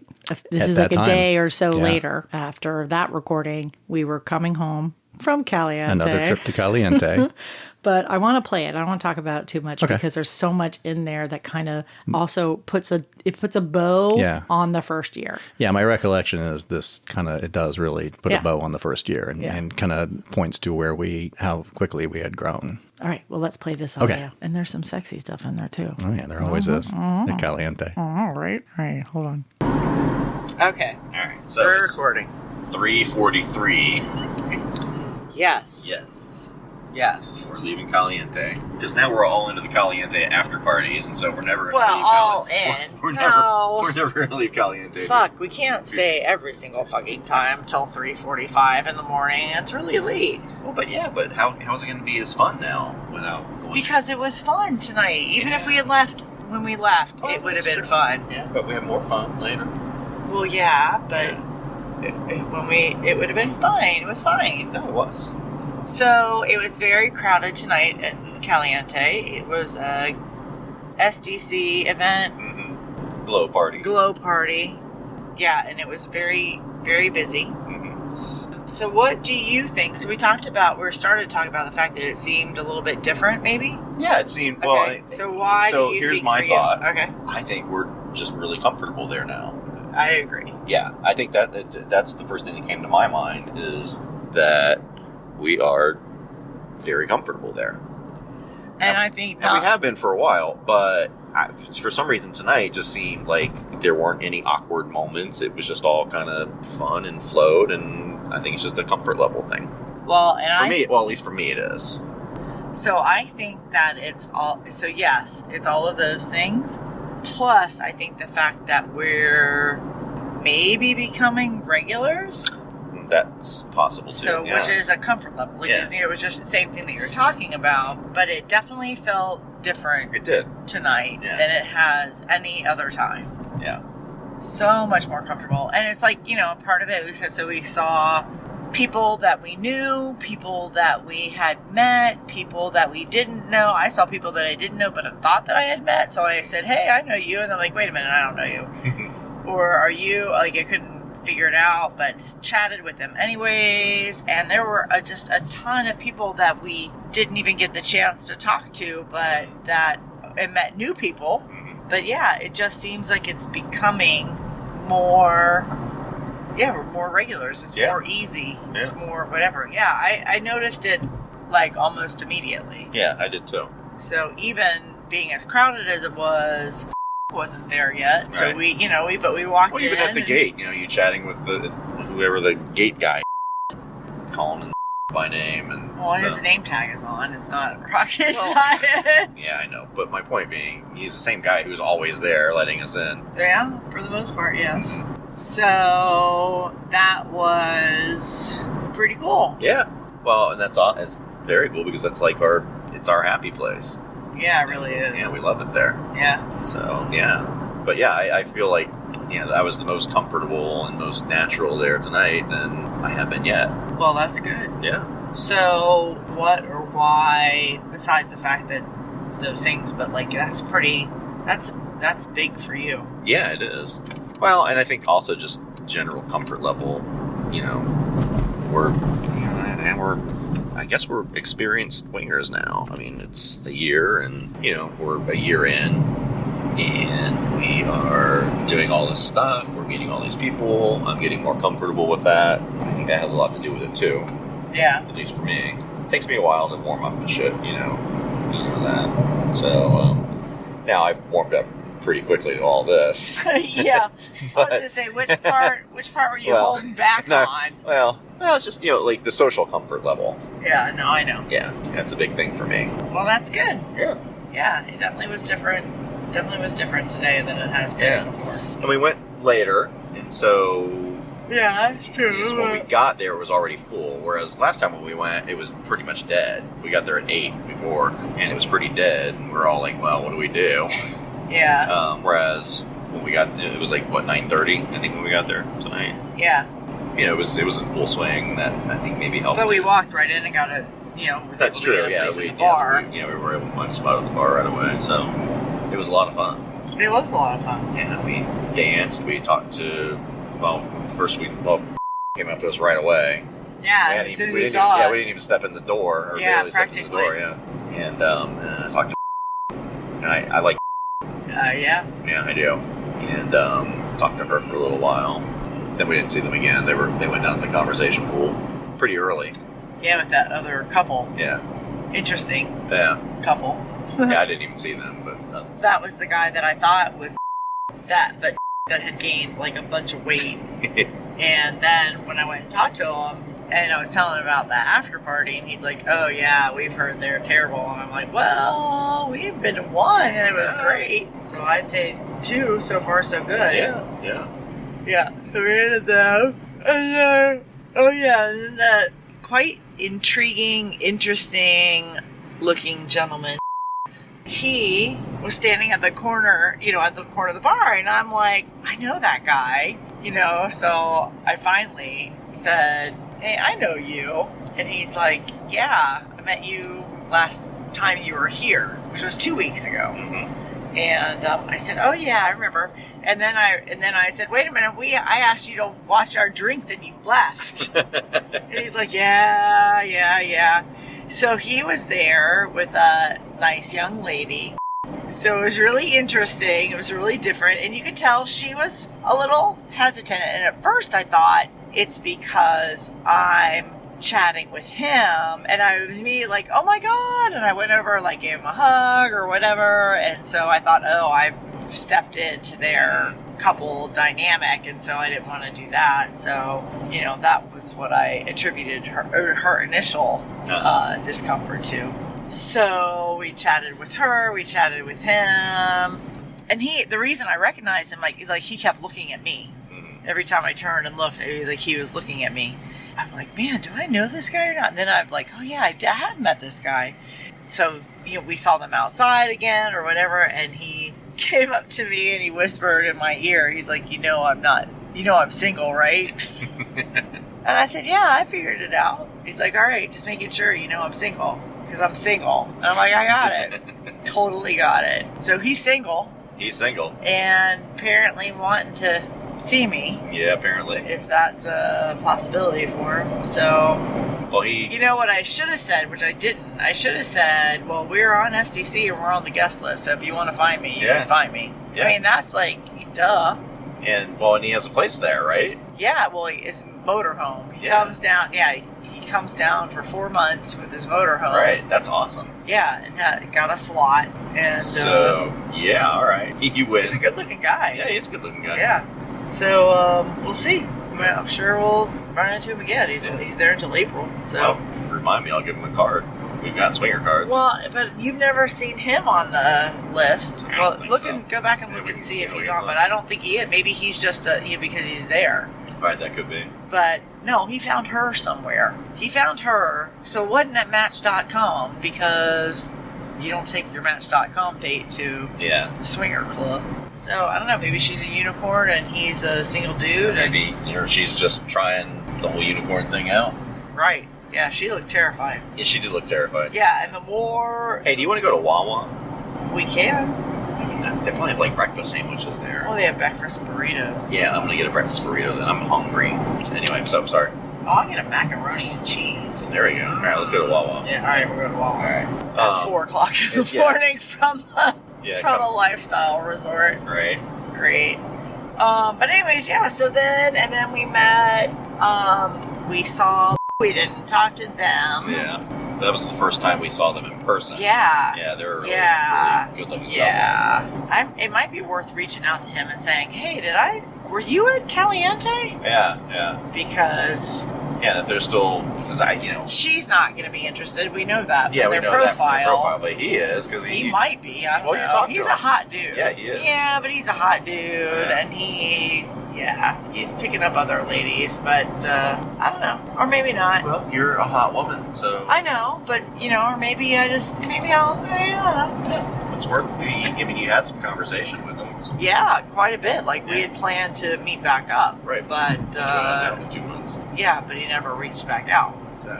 a day or so later after that recording. We were coming home from Caliente. Another trip to Caliente. But I want to play it. I don't want to talk about it too much because there's so much in there that kind of also puts a bow on the first year. Yeah, my recollection is it does really put a bow on the first year and kind of points to how quickly we had grown. All right, well, let's play this audio. Okay. And there's some sexy stuff in there, too. Oh, yeah, there always is at Caliente. All right, hold on. Okay. All right, so we're recording. 3:43. Yes. Yes. We're leaving Caliente. Because now we're all into the Caliente after parties, and so we're never going to leave all Caliente. in. We're never going to leave Caliente. Fuck, we can't stay every single fucking time till 3:45 in the morning. It's really late. Well, but how's it going to be as fun now without going? Because it was fun tonight. Even if we had left when we left, it would have been fun. Yeah, but we have more fun later. Well, yeah, but it would have been fine. It was fine. No, it was. So it was very crowded tonight at Caliente. It was a SDC event. Mm-hmm. Glow party. Yeah, and it was very, very busy. Mm-hmm. So what do you think? So we started talking about the fact that it seemed a little bit different, maybe? Yeah, it seemed, okay. well... So why do you think... So here's my thought. Okay. I think we're just really comfortable there now. I agree. Yeah, I think that's the first thing that came to my mind, is that we are very comfortable there. And I think... And we have been for a while, but for some reason tonight just seemed like there weren't any awkward moments. It was just all kind of fun and flowed, and I think it's just a comfort level thing. Well, at least for me it is. So I think that it's all... So yes, it's all of those things. Plus, I think the fact that we're maybe becoming regulars... That's possible too. Which is a comfort level. It was just the same thing that you're talking about, but it definitely felt different. It did tonight than it has any other time. Yeah, so much more comfortable, and it's like part of it because we saw people that we knew, people that we had met, people that we didn't know. I saw people that I didn't know, but I thought that I had met. So I said, "Hey, I know you," and they're like, "Wait a minute, I don't know you," or "Are you?" I couldn't figure it out, but chatted with them anyways. And there were just a ton of people that we didn't even get the chance to talk to, but and met new people. But yeah, it just seems like it's becoming more, we're more regulars. It's more easy. It's more whatever. Yeah, I noticed it almost immediately. Yeah, I did too. So even being as crowded as it was, wasn't there yet, right. So we walked in. Even at the gate, you chatting with whoever the gate guy, calling him by name, and his name tag is on. It's not rocket science. Yeah, I know, but my point being, he's the same guy who's always there, letting us in. Yeah, for the most part, yes. Mm-hmm. So that was pretty cool. Yeah, well, and it's very cool because that's it's our happy place. Yeah, it really is. Yeah, we love it there. Yeah. So, yeah. But yeah, I feel like, I was the most comfortable and most natural there tonight than I have been yet. Well, that's good. Yeah. So, what or why, besides the fact that those things, but that's big for you. Yeah, it is. Well, and I think also just general comfort level, I guess we're experienced swingers now. I mean, it's a year, and we're a year in, and we are doing all this stuff. We're meeting all these people. I'm getting more comfortable with that. I think that has a lot to do with it too. Yeah. At least for me, it takes me a while to warm up and shit. You know that. So now I've warmed up pretty quickly to all this. Yeah. I was going to say, which part were you holding back on? Well, it's just, like the social comfort level. Yeah, no, I know. Yeah, that's a big thing for me. Well, that's good. Yeah. Yeah, it definitely was different. Definitely was different today than it has been before. And we went later, and so... Yeah, that's true. When we got there, it was already full. Whereas last time when we went, it was pretty much dead. We got there at 8 before, and it was pretty dead. And we're all like, well, what do we do? Yeah. Whereas when we got, it was like, what, 9:30, I think, when we got there tonight. Yeah. It was in full swing. That, I think, maybe helped. But we walked right in and got a, was That's able to true, get a place we in the bar. we were able to find a spot at the bar right away. So it was a lot of fun. It was a lot of fun. Yeah, we danced. We talked to, first came up to us right away. Yeah, as soon as he saw us. Yeah, we didn't even step in the door. Or barely stepped in the door, yeah. And I talked to and I like yeah. Yeah, I do. And talked to her for a little while. Then we didn't see them again. They went down to the conversation pool pretty early. Yeah, with that other couple. Yeah. Interesting. Yeah. Couple. Yeah, I didn't even see them, but that was the guy that I thought was that had gained like a bunch of weight. And then when I went and talked to him, and I was telling him about the after party, and he's like, "Oh yeah, we've heard they're terrible." And I'm like, "Well, we've been to one, and it was great. So I'd say 2 so far, so good." Yeah. So we ended up, and then that quite intriguing, interesting looking gentleman. He was standing at the corner, of the bar, and I'm like, I know that guy, so I finally said, "Hey, I know you." And he's like, "Yeah, I met you last time you were here," which was 2 weeks ago. Mm-hmm. And I said, "Oh yeah, I remember." And then I said, "Wait a minute, I asked you to watch our drinks and you left." And he's like, yeah. So he was there with a nice young lady. So it was really interesting. It was really different. And you could tell she was a little hesitant. And at first I thought it's because I'm chatting with him. And I was immediately like, oh my God. And I went over, gave him a hug or whatever. And so I thought, I've stepped into their couple dynamic. And so I didn't want to do that. So, that was what I attributed her initial discomfort to. So we chatted with her, we chatted with him, and the reason I recognized him, he kept looking at me. Every time I turned and looked, he was looking at me. I'm like, man, do I know this guy or not? And then I'm like, oh yeah, I have met this guy. So, we saw them outside again or whatever, and he came up to me and he whispered in my ear, he's like, I'm single, right? And I said, yeah, I figured it out. He's like, all right, just making sure I'm single. Because I'm single. And I'm like, I got it. Totally got it. So he's single. He's single. And apparently wanting to see me. Yeah, apparently. If that's a possibility for him. So, well, you know what I should have said, which I didn't. I should have said, well, we're on SDC and we're on the guest list. So if you want to find me, you can find me. Yeah. I mean, that's duh. And he has a place there, right? Yeah, well, it's motorhome. He comes down, he comes down for 4 months with his motorhome. Right, that's awesome. Yeah, and got a slot. And so, all right. He wins. He's a good-looking guy. Yeah, he's a good-looking guy. Yeah. So, we'll see. I'm sure we'll run into him again. He's there until April. So, well, remind me, I'll give him a card. We've got swinger cards. Well, but you've never seen him on the list. Well, go back and look and see if he's on. But I don't think he is. Maybe he's just because he's there. Right, that could be. But no, he found her somewhere. He found her. So it wasn't at Match.com because you don't take your Match.com date to the swinger club. So I don't know. Maybe she's a unicorn and he's a single dude. Maybe she's just trying the whole unicorn thing out. Right. Yeah, she looked terrified. Yeah, she did look terrified. Yeah, and the more... Hey, do you want to go to Wawa? We can. I mean, they probably have breakfast sandwiches there. Oh, they have breakfast burritos. Yeah, I'm going to get a breakfast burrito then. I'm hungry. Anyway, I'm so sorry. Oh, I'll get a macaroni and cheese. There we go. All right, let's go to Wawa. Yeah, all right, we're going to Wawa. All right. At 4 o'clock in the morning from the lifestyle resort. Right. Great. But anyways, so then we met, we saw... We didn't talk to them. Yeah. That was the first time we saw them in person. Yeah. Yeah, they were really, Yeah. really good-looking Yeah. It might be worth reaching out to him and saying, hey, were you at Caliente? couple. Yeah. Because Yeah, and if they're still, because she's not going to be interested. We know that yeah, from we their know profile. that from their profile, but he is, because He might be. I don't Well, you know. talked to He's him. a hot dude. Yeah, he is. Yeah, but he's a hot dude, Yeah. and he's picking up other ladies, but I don't know, or maybe not. Well, you're a hot woman, so I know, but or maybe I don't know. it's worth you had some conversation with him. Yeah, quite a bit. Like we had planned to meet back up, Right. But You've been out of town for 2 months. yeah, but he never reached back out. So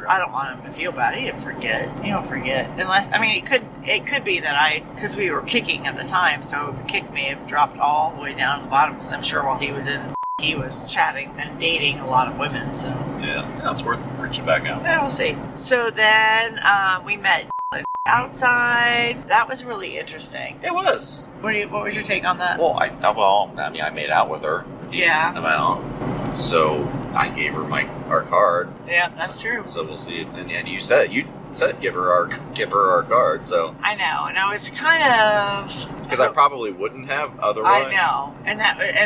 I don't want him to feel bad. He didn't forget. He don't forget. Unless, it could be that because we were kicking at the time, so the kick may have dropped all the way down to the bottom, because I'm sure while he was he was chatting and dating a lot of women, so. Yeah, it's worth reaching back out. Yeah, we'll see. So then we met outside. That was really interesting. It was. What was your take on that? Well, I made out with her a decent amount, so I gave her our card. Yeah, that's true. So we'll see. And you said give her our card. So I know, and I was kind of because I probably wouldn't have otherwise. I know, and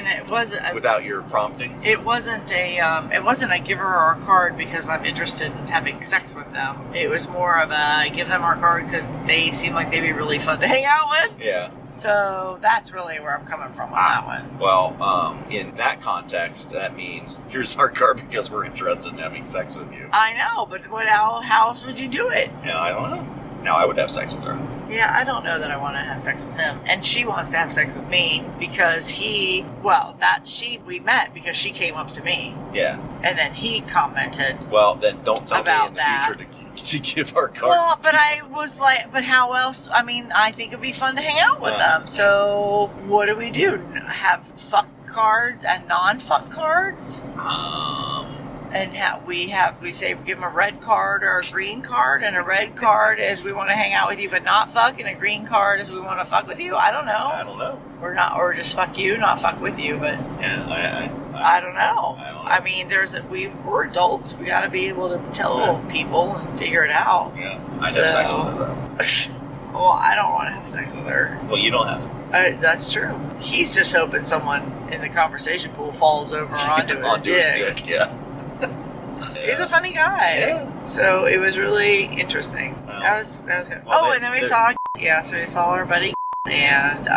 it wasn't without your prompting. It wasn't a give her our card because I'm interested in having sex with them. It was more of a give them our card because they seem like they'd be really fun to hang out with. Yeah. So that's really where I'm coming from on that one. Well, in that context, that means here's our card because we're interested in having sex with you. I know, but how else would you do it? Yeah, I don't know. Now I would have sex with her. Yeah, I don't know that I want to have sex with him. And she wants to have sex with me because we met because she came up to me. Yeah. And then he commented. Well, then don't tell me in the that. future to give our card. Well, but I was like, but how else? I think it'd be fun to hang out with them. So what do we do? Have fuck cards and non-fuck cards? And we say we give them a red card or a green card, and a red card is we want to hang out with you but not fuck, and a green card is we want to fuck with you. I don't know. Or just fuck you, not fuck with you. But yeah, I don't know. I don't know. We're adults. We got to be able to tell people and figure it out. Yeah, I'd have sex with her though. Well, I don't want to have sex with her. Well, you don't have to. That's true. He's just hoping someone in the conversation pool falls over onto his dick. Yeah. He's a funny guy. Yeah. So it was really interesting. Well, that was good. well, and then we saw our buddy, and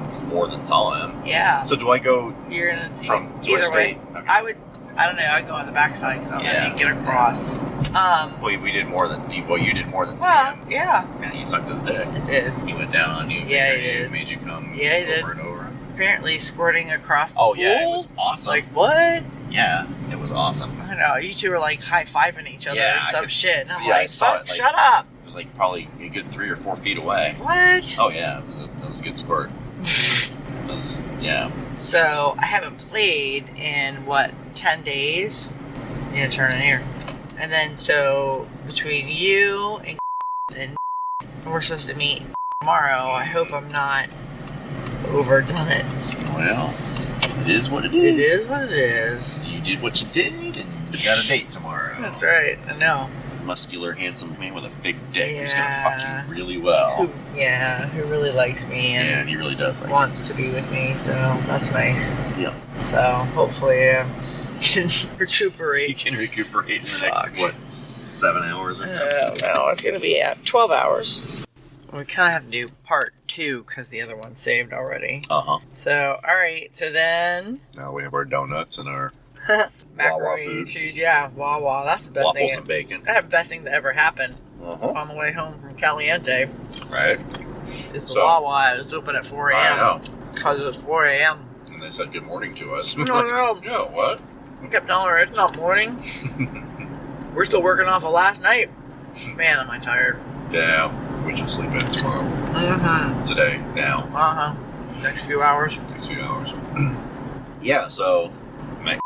it's more than saw him. yeah. So do I go You're in from either Joy way. State? Okay. I don't know. I'd go on the backside because I don't know if you can get across. Well, we did more than you did more than see Well, him. yeah, Yeah, you sucked his dick. it did. He went down on you. Yeah, fingered he you, did. made you come. Yeah, he did. over and over. Apparently squirting across the Oh pool. yeah, it was awesome. Like what? Yeah, it was awesome. I don't know. You two were like high-fiving each other Yeah, and I some could shit. And see- I'm I like, saw fuck, it, like- shut up. It was like probably a good 3 or 4 feet away. What? Oh yeah, it was a good squirt. It was, yeah. So I haven't played in 10 days. You need to turn in here. And then so between you and we're supposed to meet tomorrow. I hope I'm not overdone it. Well, it is what it It is. is what it is. You did what you did, and you got a date tomorrow. That's right. I know. Muscular, handsome man with a big dick who's Yeah. gonna fuck you really well. Who really likes me and And he really does like wants to be with me. So that's nice. you. Yeah. So hopefully can recuperate. You can recuperate in the next 7 hours or something. No, it's going to be 12 hours. We kind of have to do part 2 because the other one's saved already. Uh-huh. So, alright, so then Now we have our donuts and our macaroni food. and cheese. Yeah, Wawa. That's the best waffles thing. and bacon. That's the best thing that ever happened Uh-huh. on the way home from Caliente. Right? Is the So- Wawa. It was open at 4 I a.m. know. Because it was 4 a.m. And they said good morning to us. No, no. Yeah, what? I kept telling her it's not morning. We're still working off of last night. Man, am I tired. Yeah, we should sleep in tomorrow. Mm-hmm. Today, now, Uh-huh. Next few hours. next few hours. Yeah, so, Mac,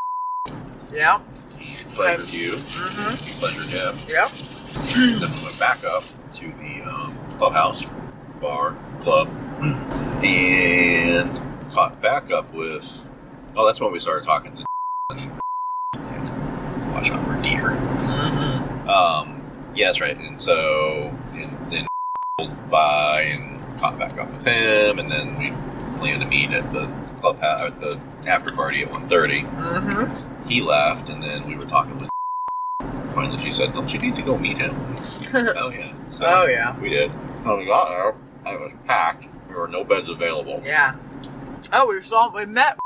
Yeah. he pleasured you. Mm-hmm. He pleasured him. Yep. Then we went back up to the clubhouse, bar, club, and caught back up with. Oh, that's when we started talking to. Watch out for deer. Mm-hmm. Yeah, that's right. And so, then pulled by and caught back up with him, and then we planned to meet at the clubhouse at the after party at 1:30. Mm-hmm. He left, and then we were talking with. Finally, she said, "Don't you need to go meet him?" Oh yeah. So Oh, yeah. We did. When we got there, it was packed. There were no beds available. Yeah. Oh, we met,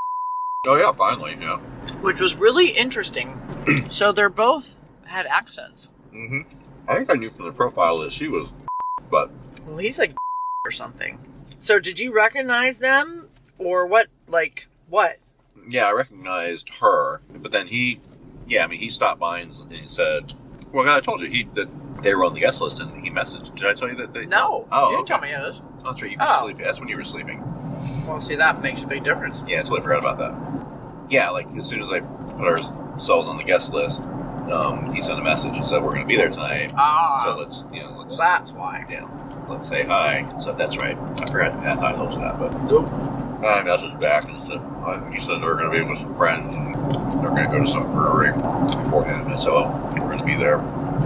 Oh yeah, finally, yeah. which was really interesting. So they're both had accents. Mm-hmm. I think I knew from the profile that she was, but Well, he's like or something. So did you recognize them or what? Like what? yeah, I recognized her. But then he stopped by and he said, "Well, I told you that they were on the guest list," and he messaged. Did I tell you that they? No. Oh, you didn't okay. tell me those. Oh, that's right. You were Oh. sleeping. That's when you were sleeping. Well, see, that makes a big difference. Yeah, I totally forgot about that. Yeah, like as soon as I put ourselves on the guest list, he sent a message and said we're going to be there tonight. Ah. So let's That's why. yeah, let's say hi. So that's right. I forgot. I thought I told you that, but I messaged back and said he said they're going to be with some friends and they're going to go to some brewery beforehand. And so we're going to be there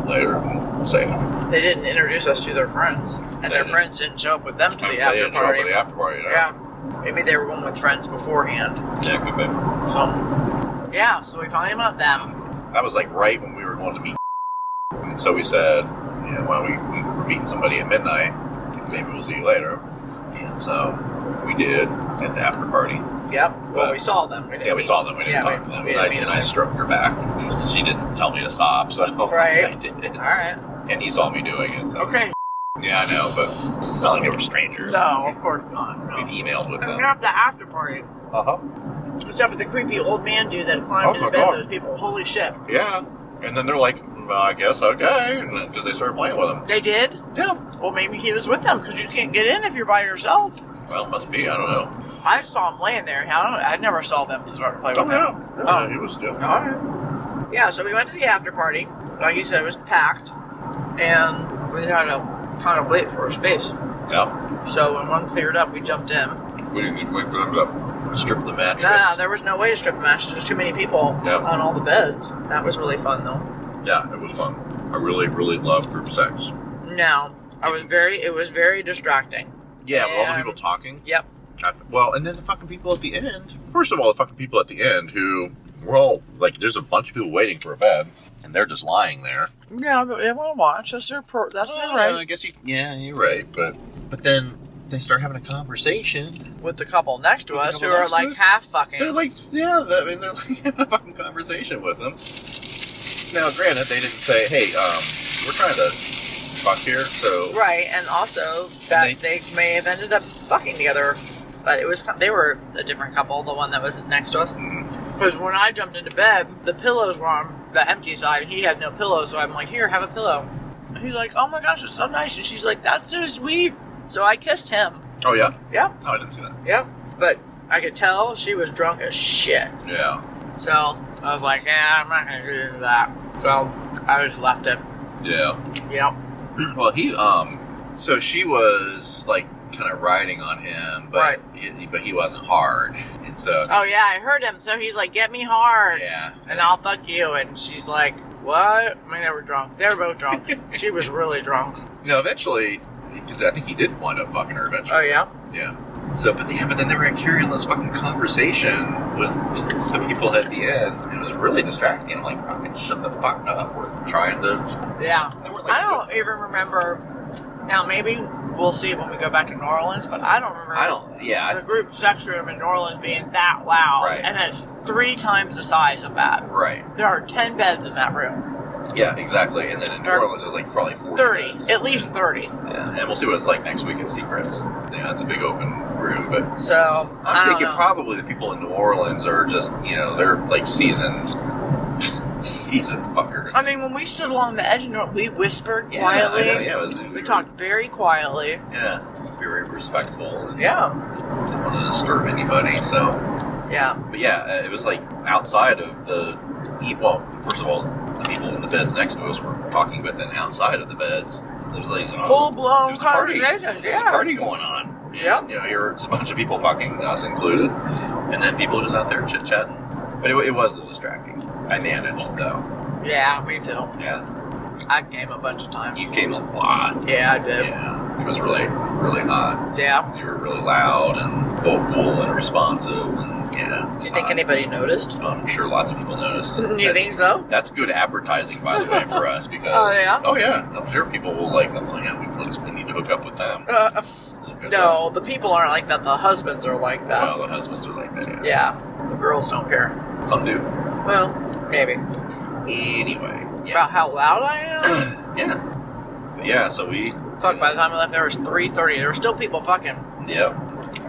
later and say hi. They didn't introduce us to their friends, and They their didn't. friends didn't show up with them to They the after didn't show up party. at the after party. Yeah. Maybe they were going with friends beforehand. Yeah, could be. So, yeah, so we finally met them. That was like right when we were going to meet. And so we said, well, we were meeting somebody at midnight. Maybe we'll see you later. And so we did at the after party. Yep. Well, But- we saw them. Yeah, we saw them. We didn't talk to them. we didn't meet And them. I stroked her back. She didn't tell me to stop, so Right. I did. All right. And he saw me doing it. So. Okay. Yeah, I know, but it's not like they were strangers. No, of course not. We've No. emailed with And them. we're at the after party. Uh-huh. Except for the creepy old man dude that climbed Oh in my the bed God. of those people. Holy shit. Yeah. And then they're like, well, I guess okay, because they started playing with him. They did? Yeah. Well, maybe he was with them because you can't get in if you're by yourself. Well, must be. I don't know. I just saw him laying there. I never saw them start to play with Oh, yeah. him. Yeah, he was still. All right. Yeah, so we went to the after party. Like you said, it was packed. And we had to kind of wait for a space. Yeah. So when one cleared up, we jumped in. We didn't need to wait for them to strip the mattress. Nah, there was no way to strip the mattresses. There's too many people Yeah. on all the beds. That was really fun, though. Yeah, it was fun. I really, really love group sex. No, it was very distracting. Yeah, with all the And- people talking. Yep. Well, and then the fucking people at the end. First of all, the fucking people at the end who, well, like, there's a bunch of people waiting for a bed, and they're just lying there. Yeah, but they want to watch. That's their that's their I right. guess you're right, but then they start having a conversation. With the couple next to With the us who couple are next to like us? half fucking. They're like, they're like having a fucking conversation with them. Now, granted, they didn't say, hey, we're trying to fuck here, so. Right, and also that And they may have ended up fucking together, but they were a different couple, the one that was next to us. Because when I jumped into bed, the pillows were on the empty side. He had no pillow, so I'm like, here, have a pillow. And he's like, oh my gosh, it's so nice. And she's like, that's so sweet. So I kissed him. Oh, yeah? Yeah, Oh, I didn't see that. yeah. But I could tell she was drunk as shit. Yeah. So I was like, yeah, I'm not going to get into that. So I just left it. Yeah. Yep. Well, so she was, like, kind of riding on him, but, Right. but he wasn't hard. And so, Oh, yeah, I heard him. So he's like, get me hard. yeah. And I'll fuck you. And she's like, what? I mean, they were drunk. They were both drunk. She was really drunk. No, eventually, because I think he did wind up fucking her eventually. Oh, yeah? Yeah. So, but then they were carrying this fucking conversation with the people at the end. It was really distracting. I'm like, fucking shut the fuck up. We're trying to. Yeah. They weren't like- I don't even remember. Now, maybe we'll see when we go back to New Orleans, but I don't remember the group sex room in New Orleans being that loud. Right. And that's 3 times the size of that. Right. There are 10 beds in that room. Yeah, exactly. And then in New Or Orleans, it's like probably 40 30. beds. At least 30. Yeah. And we'll see what it's like next week at Secrets. Yeah, it's a big open room, but. So, I I'm don't thinking know. probably the people in New Orleans are just, they're like seasoned fuckers. I mean, when we stood along the edge, we whispered Yeah, quietly. I know, yeah, We talked very quietly. Yeah, very respectful. And Yeah. didn't want to disturb anybody, so. Yeah. But yeah, it was like outside of the. Well, first of all, the people in the beds next to us were talking, but then outside of the beds, there was like Full-blown there's a party. conversation, There's a yeah. party going on. Yeah. And, here's a bunch of people fucking, us included, and then people just out there chit chatting. But it was a little distracting. I managed though. Yeah, me too. Yeah. I came a bunch of times. You came a lot. Yeah, I did. Yeah, it was really, really hot. Yeah. 'Cause you were really loud and vocal and responsive, and yeah. You think anybody noticed? I'm sure lots of people noticed. You think so? That's good advertising, by the way, for us because. Oh, yeah? Oh yeah, I'm sure people will like. Oh yeah, we need to hook up with them. Look us No, up. the people aren't like that. The husbands are like that. Well, the husbands are like that. Yeah, the girls don't care. Some do. Well, maybe. Anyway. Yeah. About how loud I am? Yeah. But yeah. So we. Fuck, by the time we left, there was 3:30. There were still people fucking. Yep.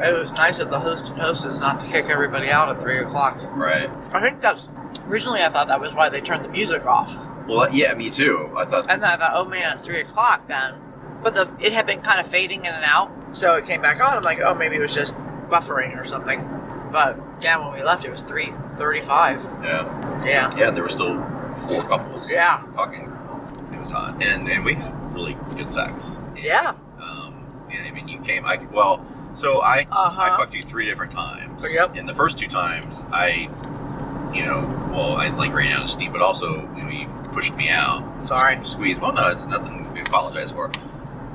It was nice of the host and hostess not to kick everybody out at 3 o'clock. Right. I think that's... Originally, I thought that was why they turned the music off. Well, yeah, me too. I thought. And then I thought, oh man, it's 3 o'clock then. But it had been kind of fading in and out, so it came back on. I'm like, oh, maybe it was just buffering or something. But yeah, when we left, it was 3:35. Yeah. Yeah. Yeah, there were still 4 couples. Yeah. Fucking. It was hot, and we had really good sex. Yeah. Yeah, I mean, you came. So I fucked you 3 different times. Yep. And the first 2 times, I like ran out of steam, but also, you pushed me out. Sorry. Squeezed. Well, no, it's nothing to apologize for.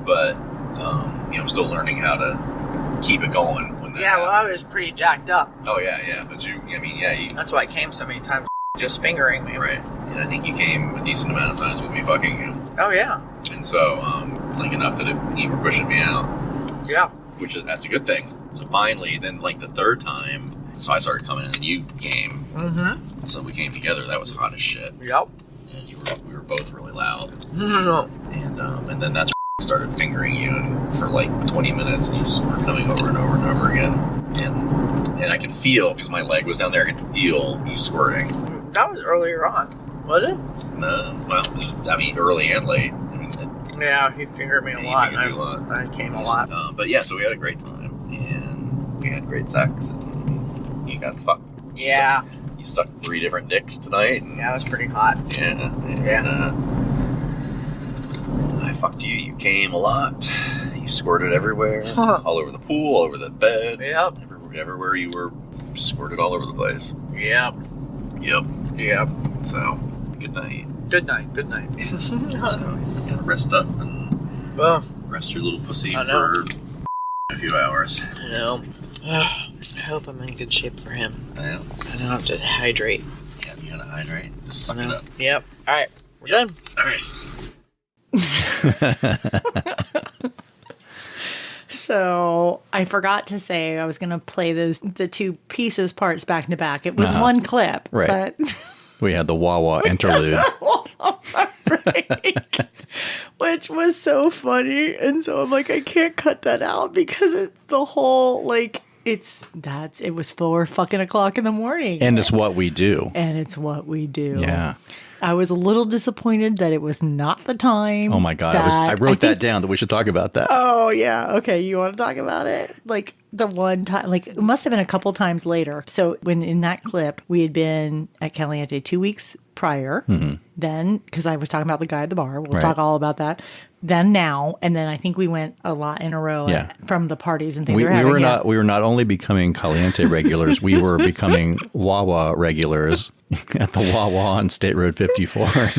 But, I'm still learning how to keep it going when that Yeah, well, I happens. was pretty jacked up. Oh, yeah. But you. That's why I came so many times, just fingering me. Right. And I think you came a decent amount of times with me fucking you. Oh, yeah. And so, like enough that you were pushing me out. Yeah. That's a good thing. So finally, then like the 3rd time, so I started coming and then you came. Mm-hmm. So we came together. That was hot as shit. Yep. And we were both really loud. Mm-hmm. And then that's when I started fingering you and for like 20 minutes, and you just were coming over and over and over again. And I could feel, because my leg was down there, I could feel you squirting. That was earlier on, was it? Early and late. Yeah, he fingered me a He lot. fingered you a lot. I came a lot. But yeah, so we had a great time, and we had great sex, and you got fucked. Yeah. You sucked 3 different dicks tonight. And, Yeah, it was pretty hot. and, I fucked you. You came a lot. You squirted everywhere, all over the pool, all over the bed. Yep. Everywhere you were, squirted all over the place. Yep. Yep. So, good night. Good night. Good night. So, you gotta rest up and Well, rest your little pussy I know. for a few hours. I hope I'm in good shape for him. Yeah. I don't have to hydrate. Yeah, you gotta hydrate. Just suck it up. Yep. All right. We're done. All right. So I forgot to say I was going to play the 2 pieces parts back to back. It was Uh-huh. one clip, Right. but We had the Wawa interlude. break, which was so funny. And so I'm like, I can't cut that out because it's the whole it was 4 fucking o'clock in the morning. And it's what we do. And it's what we do. Yeah. I was a little disappointed that it was not the time. Oh my God. I wrote that down that we should talk about that. Oh, yeah. Okay. You want to talk about it? Like the one time, like it must have been a couple times later. So when in that clip, we had been at Caliente 2 weeks prior. Mm-hmm. Then, because I was talking about the guy at the bar. We'll talk all about that. Then now, and then I think we went a lot in a row from the parties and things. We were not only becoming Caliente regulars, we were becoming Wawa regulars at the Wawa on State Road 54 or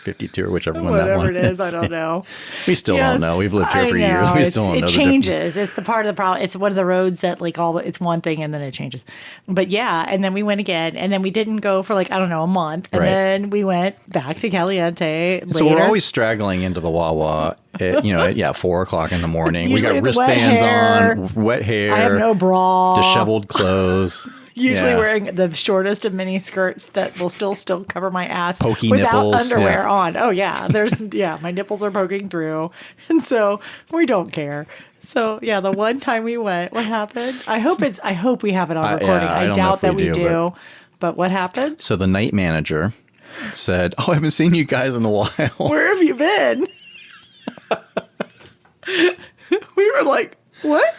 52 or whichever one that Whatever one it is, I don't know. We still don't know. We've lived here for years. We still don't know. It changes. It's the part of the problem. It's one of the roads that it's one thing and then it changes. But yeah, and then we went again, and then we didn't go for a month, and then we went back to Caliente later. So we're always straggling into the Wawa at 4 o'clock in the morning. Usually we got with wet wristbands hair. on, wet hair. I have no bra. Disheveled clothes. Usually wearing the shortest of mini skirts that will still cover my ass Pokey without nipples, underwear on. Oh yeah, my nipples are poking through, and so we don't care. So yeah, the one time we went, what happened? I hope we have it on recording. I don't know doubt if that we we do, do. But what happened? So the night manager said, "Oh, I haven't seen you guys in a while. Where have you been?" We were like, "What?"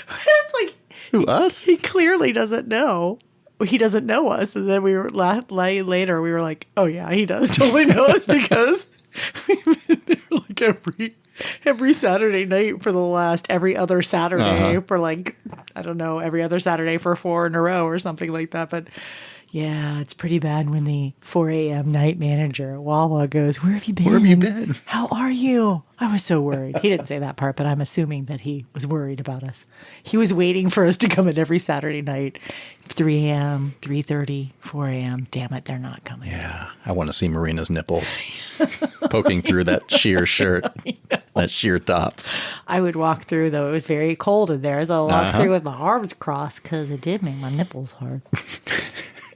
It's like, Who, us? he clearly doesn't know. He doesn't know us. And then we were later, we were like, oh yeah, he does totally know us because we've been there like every Saturday night for the last every other Saturday for like, I don't know, every other Saturday for 4 in a row or something like that. But yeah, it's pretty bad when the 4 a.m. night manager at Wawa goes, "Where have you been? Where have you been? How are you?" I was so worried. He didn't say that part, but I'm assuming that he was worried about us. He was waiting for us to come in every Saturday night, 3 a.m., 3:30, 4 a.m. Damn it, they're not coming. Yeah, I want to see Marina's nipples poking through that sheer shirt, that sheer top. I would walk through, though. It was very cold in there, so I walked through with my arms crossed because it did make my nipples hard.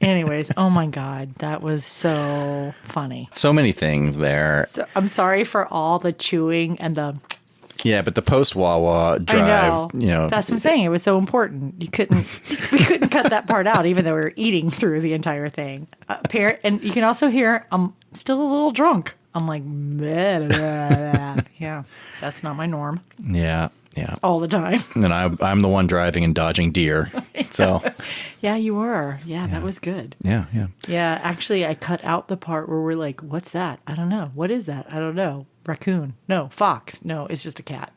Anyways, oh my God, that was so funny. So many things there. So, I'm sorry for all the chewing and the... Yeah, but the post Wawa drive, I know. That's what I'm saying. It was so important. We couldn't cut that part out, even though we were eating through the entire thing. And you can also hear I'm still a little drunk. I'm like, blah, blah, blah. Yeah, that's not my norm Yeah, yeah. all the time. And I'm the one driving and dodging deer. So, Yeah, you were. Yeah, that was good. yeah, yeah. Yeah, actually, I cut out the part where we're like, what's that? I don't know. What is that? I don't know. Raccoon. No. Fox. No, it's just a cat.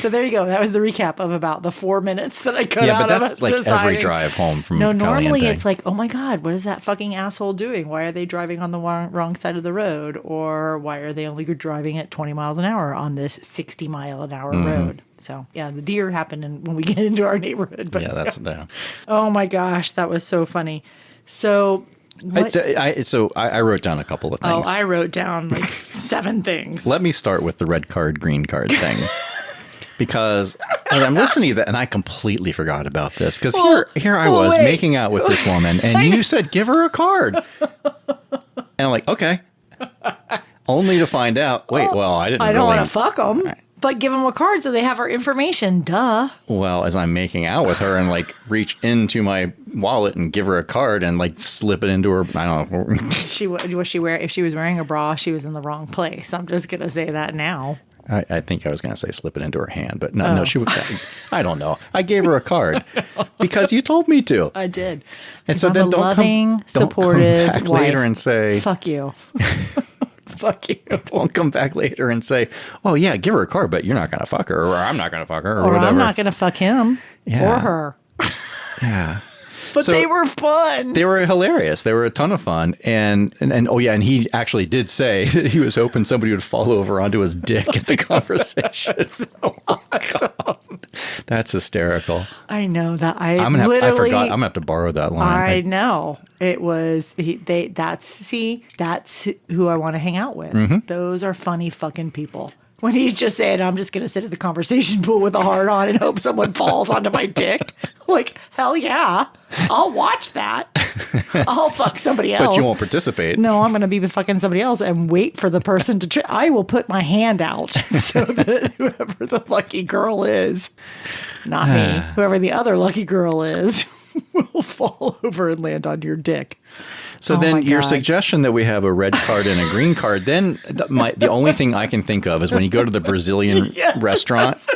So there you go. That was the recap of about the 4 minutes that I cut Yeah, out but of that's us like deciding. every drive home from No, normally Caliente. it's like, oh my God, what is that fucking asshole doing? Why are they driving on the wrong side of the road? Or why are they only driving at 20 miles an hour on this 60 mile an hour road? So yeah, the deer happen when we get into our neighborhood. But Yeah, that's yeah. oh my gosh, that was so funny. So what? I wrote down a couple of Oh, things. I wrote down like 7 things. Let me start with the red card, green card thing. Because as I'm listening to that, and I completely forgot about this, because here I was making out with this woman, and you said, give her a card. And I'm like, okay. Only to find out, wait, well, I didn't I don't really... want to fuck them, but give them a card so they have our information. Duh. Well, as I'm making out with her and like reach into my wallet and give her a card and like slip it into her, I don't know. If she was wearing a bra, she was in the wrong place. I'm just going to say that now. I think I was going to say slip it into her hand, but no, she would. I don't know. I gave her a card because you told me to. I did. And so I'm then a don't loving, come supportive back wife. later and say, Fuck you. Fuck you. don't come back later and say, oh yeah, give her a card, but you're not going to fuck her, or I'm not going to fuck her, or whatever. I'm not going to fuck him Yeah. or her. Yeah. But So- they were fun. They were hilarious. They were a ton of fun. And oh yeah, and he actually did say that he was hoping somebody would fall over onto his dick at the conversation. God. That's hysterical. I know that I I literally. forgot. I'm gonna have to borrow that line. I know it was. That's who I want to hang out with. Mm-hmm. Those are funny fucking people. When he's just saying, I'm just going to sit at the conversation pool with a heart on and hope someone falls onto my dick. Like, hell yeah. I'll watch that. I'll fuck somebody else. But you won't participate. No, I'm going to be fucking somebody else and wait for the person to... I will put my hand out so that whoever the lucky girl is, not me, whoever the other lucky girl is, will fall over and land on your dick. So Oh then my your God. suggestion that we have a red card and a green card, then the only thing I can think of is when you go to the Brazilian restaurant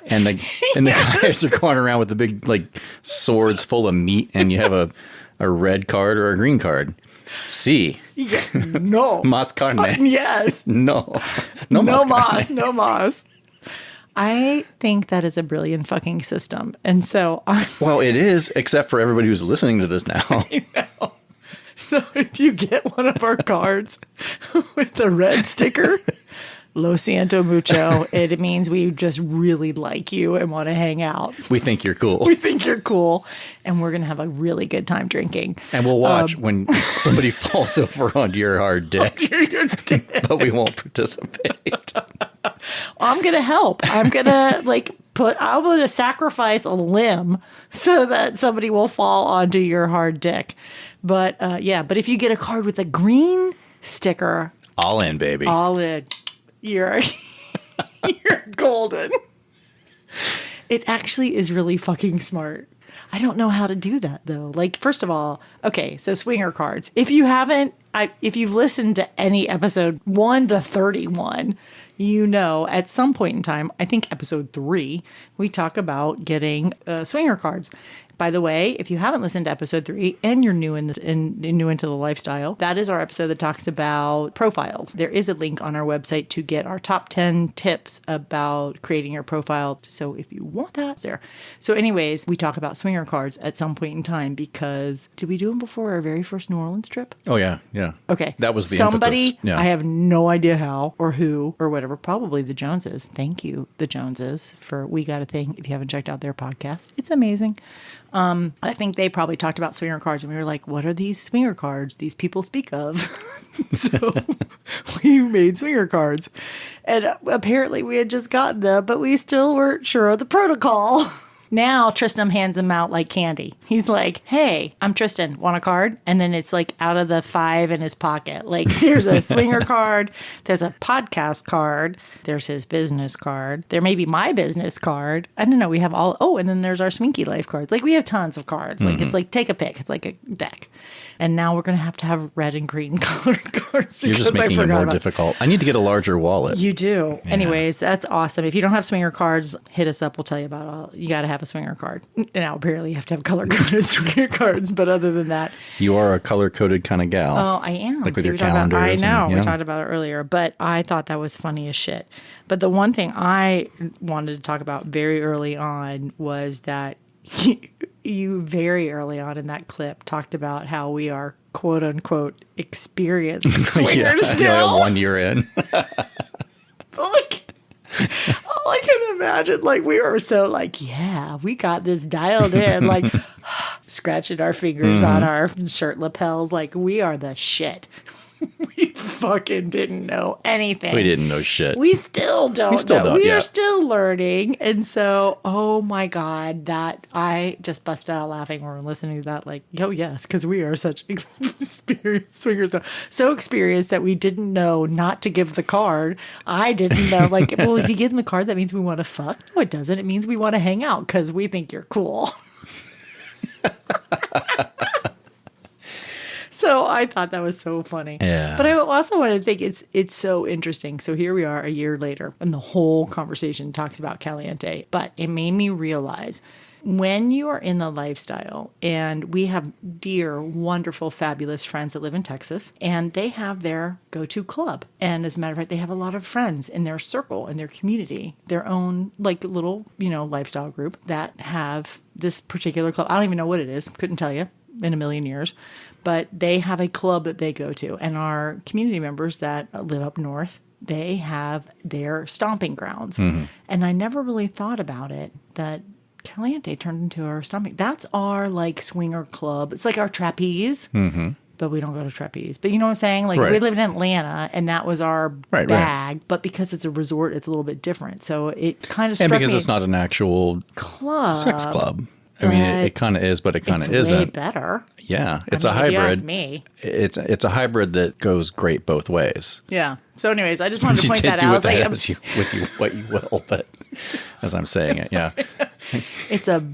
and the guys are going around with the big like swords full of meat and you have a red card or a green card. Sí. Yeah, no. Mas carne. Yes. No. No mas mas. carne. No mas. I think that is a brilliant fucking system. And so Well, it is, except for everybody who's listening to this now. So if you get one of our cards with the red sticker, Lo siento mucho, it means we just really like you and want to hang out. We think you're cool. We think you're cool, and we're going to have a really good time drinking. And we'll watch when somebody falls over onto your hard dick, Your dick. but we won't participate. I'm going to help. I'm going to I'm going to sacrifice a limb so that somebody will fall onto your hard dick. But but if you get a card with a green sticker, All in, baby. all in, you're golden. It actually is really fucking smart. I don't know how to do that though. Like, first of all, okay, so swinger cards. If you've listened to any episode 1 to 31, you know, at some point in time, I think episode 3, we talk about getting swinger cards. By the way, if you haven't listened to episode 3 and you're new in this and new into the lifestyle, that is our episode that talks about profiles. There is a link on our website to get our top 10 tips about creating your profile. So if you want that, it's there. So anyways, we talk about swinger cards at some point in time because did we do them before our very first New Orleans trip? Oh, yeah. Yeah. Okay. That was the somebody, impetus. Yeah. I have no idea how or who or whatever. Probably the Joneses. Thank you, the Joneses, for We Got a Thing. If you haven't checked out their podcast, it's amazing. I think they probably talked about swinger cards and we were like, what are these swinger cards these people speak of? So we made swinger cards. And apparently we had just gotten them, but we still weren't sure of the protocol. Now Tristan hands them out like candy. He's like, hey, I'm Tristan. Want a card? And then it's like out of the 5 in his pocket. Like there's a swinger card. There's a podcast card. There's his business card. There may be my business card. I don't know. We have all. Oh, and then there's our Swinky Life cards. Like we have tons of cards. Like it's like take a pick. It's like a deck. And now we're going to have red and green colored cards. You're just making it more difficult. I need to get a larger wallet. You do. Yeah. Anyways, that's awesome. If you don't have swinger cards, hit us up. We'll tell you about all. You got to have a swinger card. Now, apparently, you have to have color-coded swinger cards. But other than that, you are a color-coded kind of gal. Oh, I am. Like with your calendars. I know. And, we talked about it earlier. But I thought that was funny as shit. But the one thing I wanted to talk about very early on was that you very early on in that clip talked about how we are quote unquote experienced swingers still. 1 year in. Like, all I can imagine, like we were so like, yeah, we got this dialed in, like scratching our fingers on our shirt lapels, like we are the shit. We fucking didn't know anything. We didn't know shit. We still don't know. We yeah. are still learning. And so, oh my God, that I just busted out laughing when we were listening to that. Like, oh yes, because we are such experienced swingers. So experienced that we didn't know not to give the card. I didn't know, like, well, if you give them the card, that means we want to fuck. No, it doesn't. It means we want to hang out because we think you're cool. So I thought that was so funny. Yeah. But I also want to think it's so interesting. So here we are a year later, and the whole conversation talks about Caliente. But it made me realize when you are in the lifestyle, and we have dear, wonderful, fabulous friends that live in Texas, and they have their go-to club. And as a matter of fact, they have a lot of friends in their circle, in their community, their own like little, lifestyle group that have this particular club. I don't even know what it is. Couldn't tell you in a million years. But they have a club that they go to. And our community members that live up north, they have their stomping grounds. Mm-hmm. And I never really thought about it, that Caliente turned into our stomping. That's our like swinger club. It's like our trapeze. Mm-hmm. But we don't go to trapeze. But you know what I'm saying? Like we lived in Atlanta and that was our bag. Right. But because it's a resort, it's a little bit different. So it kind of struck me. And because it's not an actual sex club. I mean, it kind of is, but it kind of isn't. It's way better. Yeah, it's a hybrid. If you ask me. It's a hybrid that goes great both ways. Yeah. So, anyways, I just wanted to point that out. I was like, with you what you will, but as I'm saying it, yeah, it's a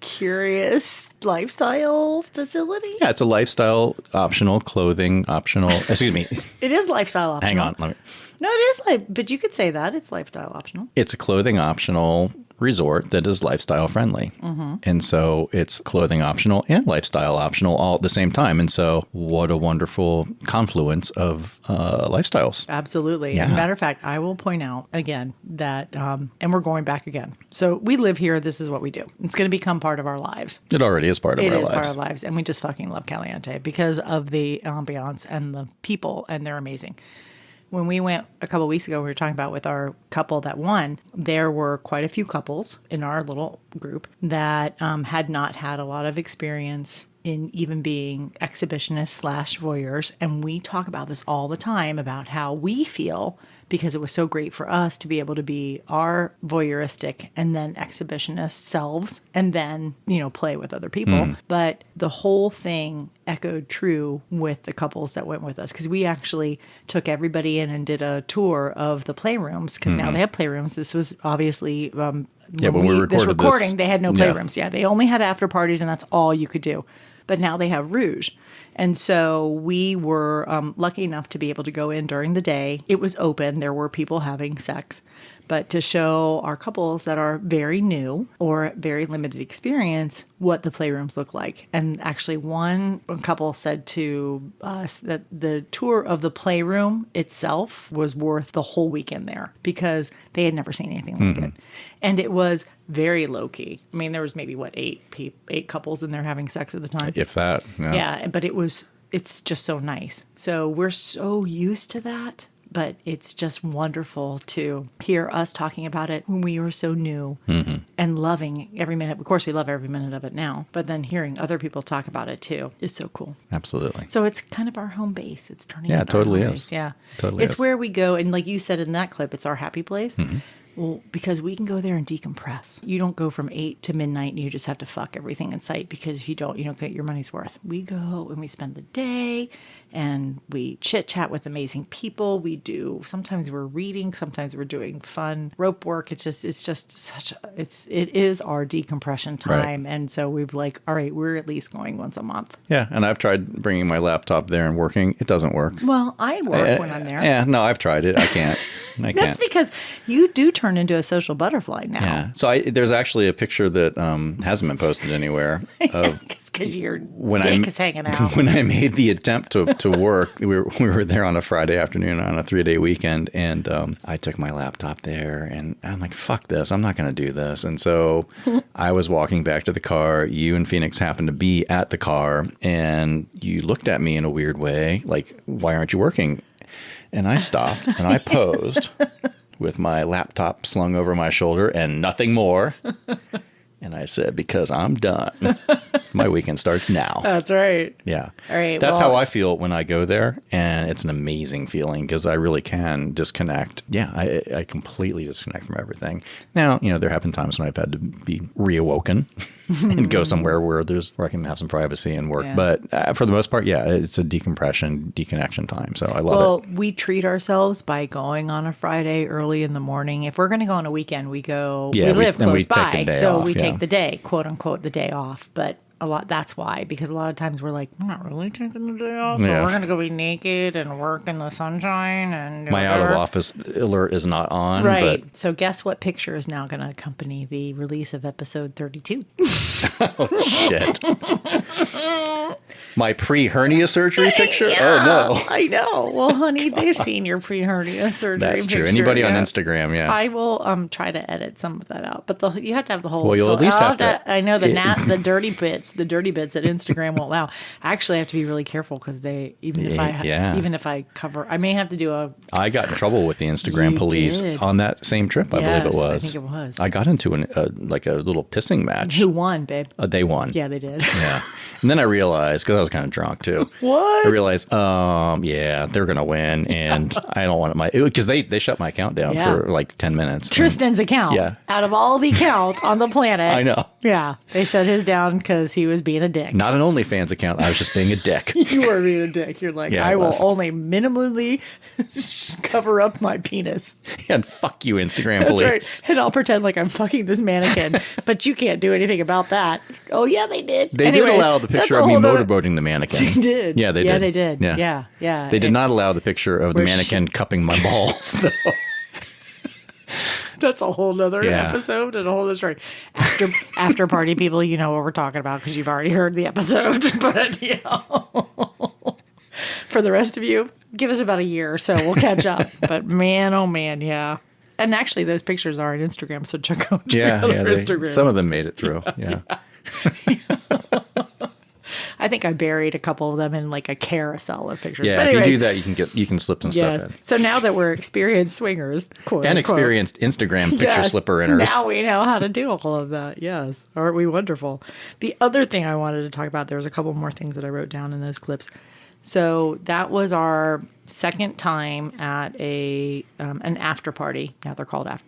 curious lifestyle facility. Yeah, it's a lifestyle optional, clothing optional. Excuse me. It is lifestyle optional. Hang on, No, it is but you could say that it's lifestyle optional. It's a clothing optional resort that is lifestyle friendly. Mm-hmm. And so it's clothing optional and lifestyle optional all at the same time. And so what a wonderful confluence of lifestyles. Absolutely. Yeah. As a matter of fact, I will point out again that, and we're going back again. So we live here. This is what we do. It's going to become part of our lives. It already is part of our lives. It is part of our lives. And we just fucking love Caliente because of the ambiance and the people, and they're amazing. When we went a couple of weeks ago, we were talking about with our couple that won, there were quite a few couples in our little group that had not had a lot of experience in even being exhibitionists / voyeurs. And we talk about this all the time about how we feel because it was so great for us to be able to be our voyeuristic and then exhibitionist selves and then, play with other people. Mm. But the whole thing echoed true with the couples that went with us because we actually took everybody in and did a tour of the playrooms because now they have playrooms. This was obviously when we recorded this, they had no playrooms. Yeah, they only had after parties and that's all you could do. But now they have Rouge. And so we were lucky enough to be able to go in during the day. It was open. There were people having sex. but to show our couples that are very new or very limited experience what the playrooms look like. And actually one couple said to us that the tour of the playroom itself was worth the whole weekend there because they had never seen anything like it. And it was very low-key. I mean, there was maybe, eight couples in there having sex at the time. If that. Yeah, but it's just so nice. So we're so used to that, but it's just wonderful to hear us talking about it when we were so new and loving every minute. Of course, we love every minute of it now, but then hearing other people talk about it too is so cool. Absolutely. So it's kind of our home base. It's turning Yeah, into it totally our home is. base. Yeah. Totally It's is. where we go, and like you said in that clip, it's our happy place. Well, because we can go there and decompress. You don't go from 8 to midnight and you just have to fuck everything in sight because if you don't get your money's worth. We go and we spend the day and we chit chat with amazing people. Sometimes we're reading, sometimes we're doing fun rope work. It is our decompression time. Right. And so we've all right, we're at least going once a month. Yeah, and I've tried bringing my laptop there and working. It doesn't work. Well, I work when I'm there. Yeah, no, I've tried it. I can't. That's because you do turn into a social butterfly now. Yeah. So there's actually a picture that hasn't been posted anywhere of Because your when dick is hanging out. When I made the attempt to work, we were there on a Friday afternoon on a 3-day weekend, and I took my laptop there, and I'm like, fuck this, I'm not going to do this. And so I was walking back to the car. You and Phoenix happened to be at the car, and you looked at me in a weird way, like, why aren't you working? And I stopped and I posed with my laptop slung over my shoulder and nothing more. And I said, because I'm done. My weekend starts now. That's right. Yeah. All right. That's how I feel when I go there. And it's an amazing feeling because I really can disconnect. Yeah, I completely disconnect from everything. Now, there have been times when I've had to be reawoken and go somewhere where I can have some privacy and work. Yeah. But for the most part, yeah, it's a deconnection time. So I love it. Well, we treat ourselves by going on a Friday early in the morning. If we're going to go on a weekend, we go. Yeah, we live then we close take by, a day so off, we yeah. take the day, quote unquote, the day off. But that's why, because a lot of times we're like, we're not really taking the day off. So Yeah. we're going to go be naked and work in the sunshine and do My out of whatever. office alert is not on. Right. But So guess what picture is now going to accompany the release of episode 32? shit. My pre-hernia surgery picture? Oh, no. I know. Well, honey, they've seen your pre-hernia surgery That's true. picture, Anybody on yeah. Instagram, yeah. I will try to edit some of that out, but you have to have the whole. Well, you'll at least have to- I know the dirty bits that Instagram won't allow. I actually have to be really careful because even if I cover, I may have to do a. I got in trouble with the Instagram You police did. on that same trip, I believe it Yes, I was. think it was. I got into a little pissing match. Who won, babe? They won. Yeah, they did. Yeah. And then I realized, because I was kind of drunk too. What? I realized, yeah, they're going to win. And I don't want because they shut my account down Yeah. for like 10 minutes. Tristan's account. Yeah. Out of all the accounts on the planet. I know. Yeah. They shut his down because he was being a dick. Not an OnlyFans account. I was just being a dick. You were being a dick. You're like, Yeah, I I will was. only minimally cover up my penis. And fuck you, Instagram That's police. right. And I'll pretend like I'm fucking this mannequin, but you can't do anything about that. Oh, yeah, they did. They Anyways, did allow the that's picture a of me whole nother- motorboating the mannequin. They did. Yeah, they did. Yeah, they did. Yeah. Yeah. They did And not allow the picture of the Where mannequin cupping my balls, though. That's a whole nother Yeah. episode and a whole other story. After party people, you know what we're talking about because you've already heard the episode. But, for the rest of you, give us about a year or so. We'll catch up. But man, oh man, yeah. And actually, those pictures are on Instagram, so check out Instagram. Some of them made it through. Yeah. I think I buried a couple of them in like a carousel of pictures. Yeah, But if you anyways, do that, you can slip some yes. stuff in. So now that we're experienced swingers, quote And unquote, experienced Instagram picture yes, slipper inners. now we know how to do all of that. Yes. Aren't we wonderful? The other thing I wanted to talk about, there was a couple more things that I wrote down in those clips. So that was our second time at an after party. Now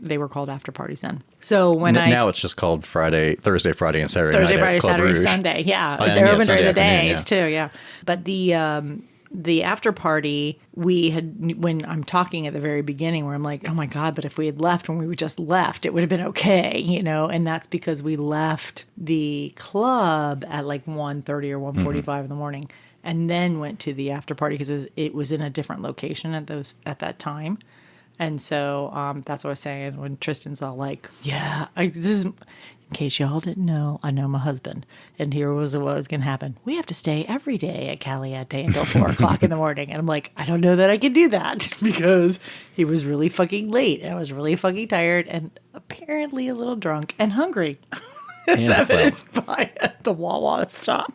they were called after parties then. So Now it's just called Thursday, Friday, and Saturday Thursday, night at Friday, Club Saturday, Rouge. Sunday. Yeah. Oh, and They're yeah, open during Sunday the afternoon, days too. Yeah. But the after party, when I'm talking at the very beginning where I'm like, oh my God, but if we had left when we just left, it would have been okay, and that's because we left the club at like 1:30 or 1:45 in the morning and then went to the after party because it was in a different location at that time. And so that's what I was saying when Tristan's all like, yeah, this is, in case y'all didn't know, I know my husband. And here was what was going to happen. We have to stay every day at Caliente until 4 o'clock in the morning. And I'm like, I don't know that I can do that because he was really fucking late. I was really fucking tired and apparently a little drunk and hungry. As evidenced by the Wawa stop.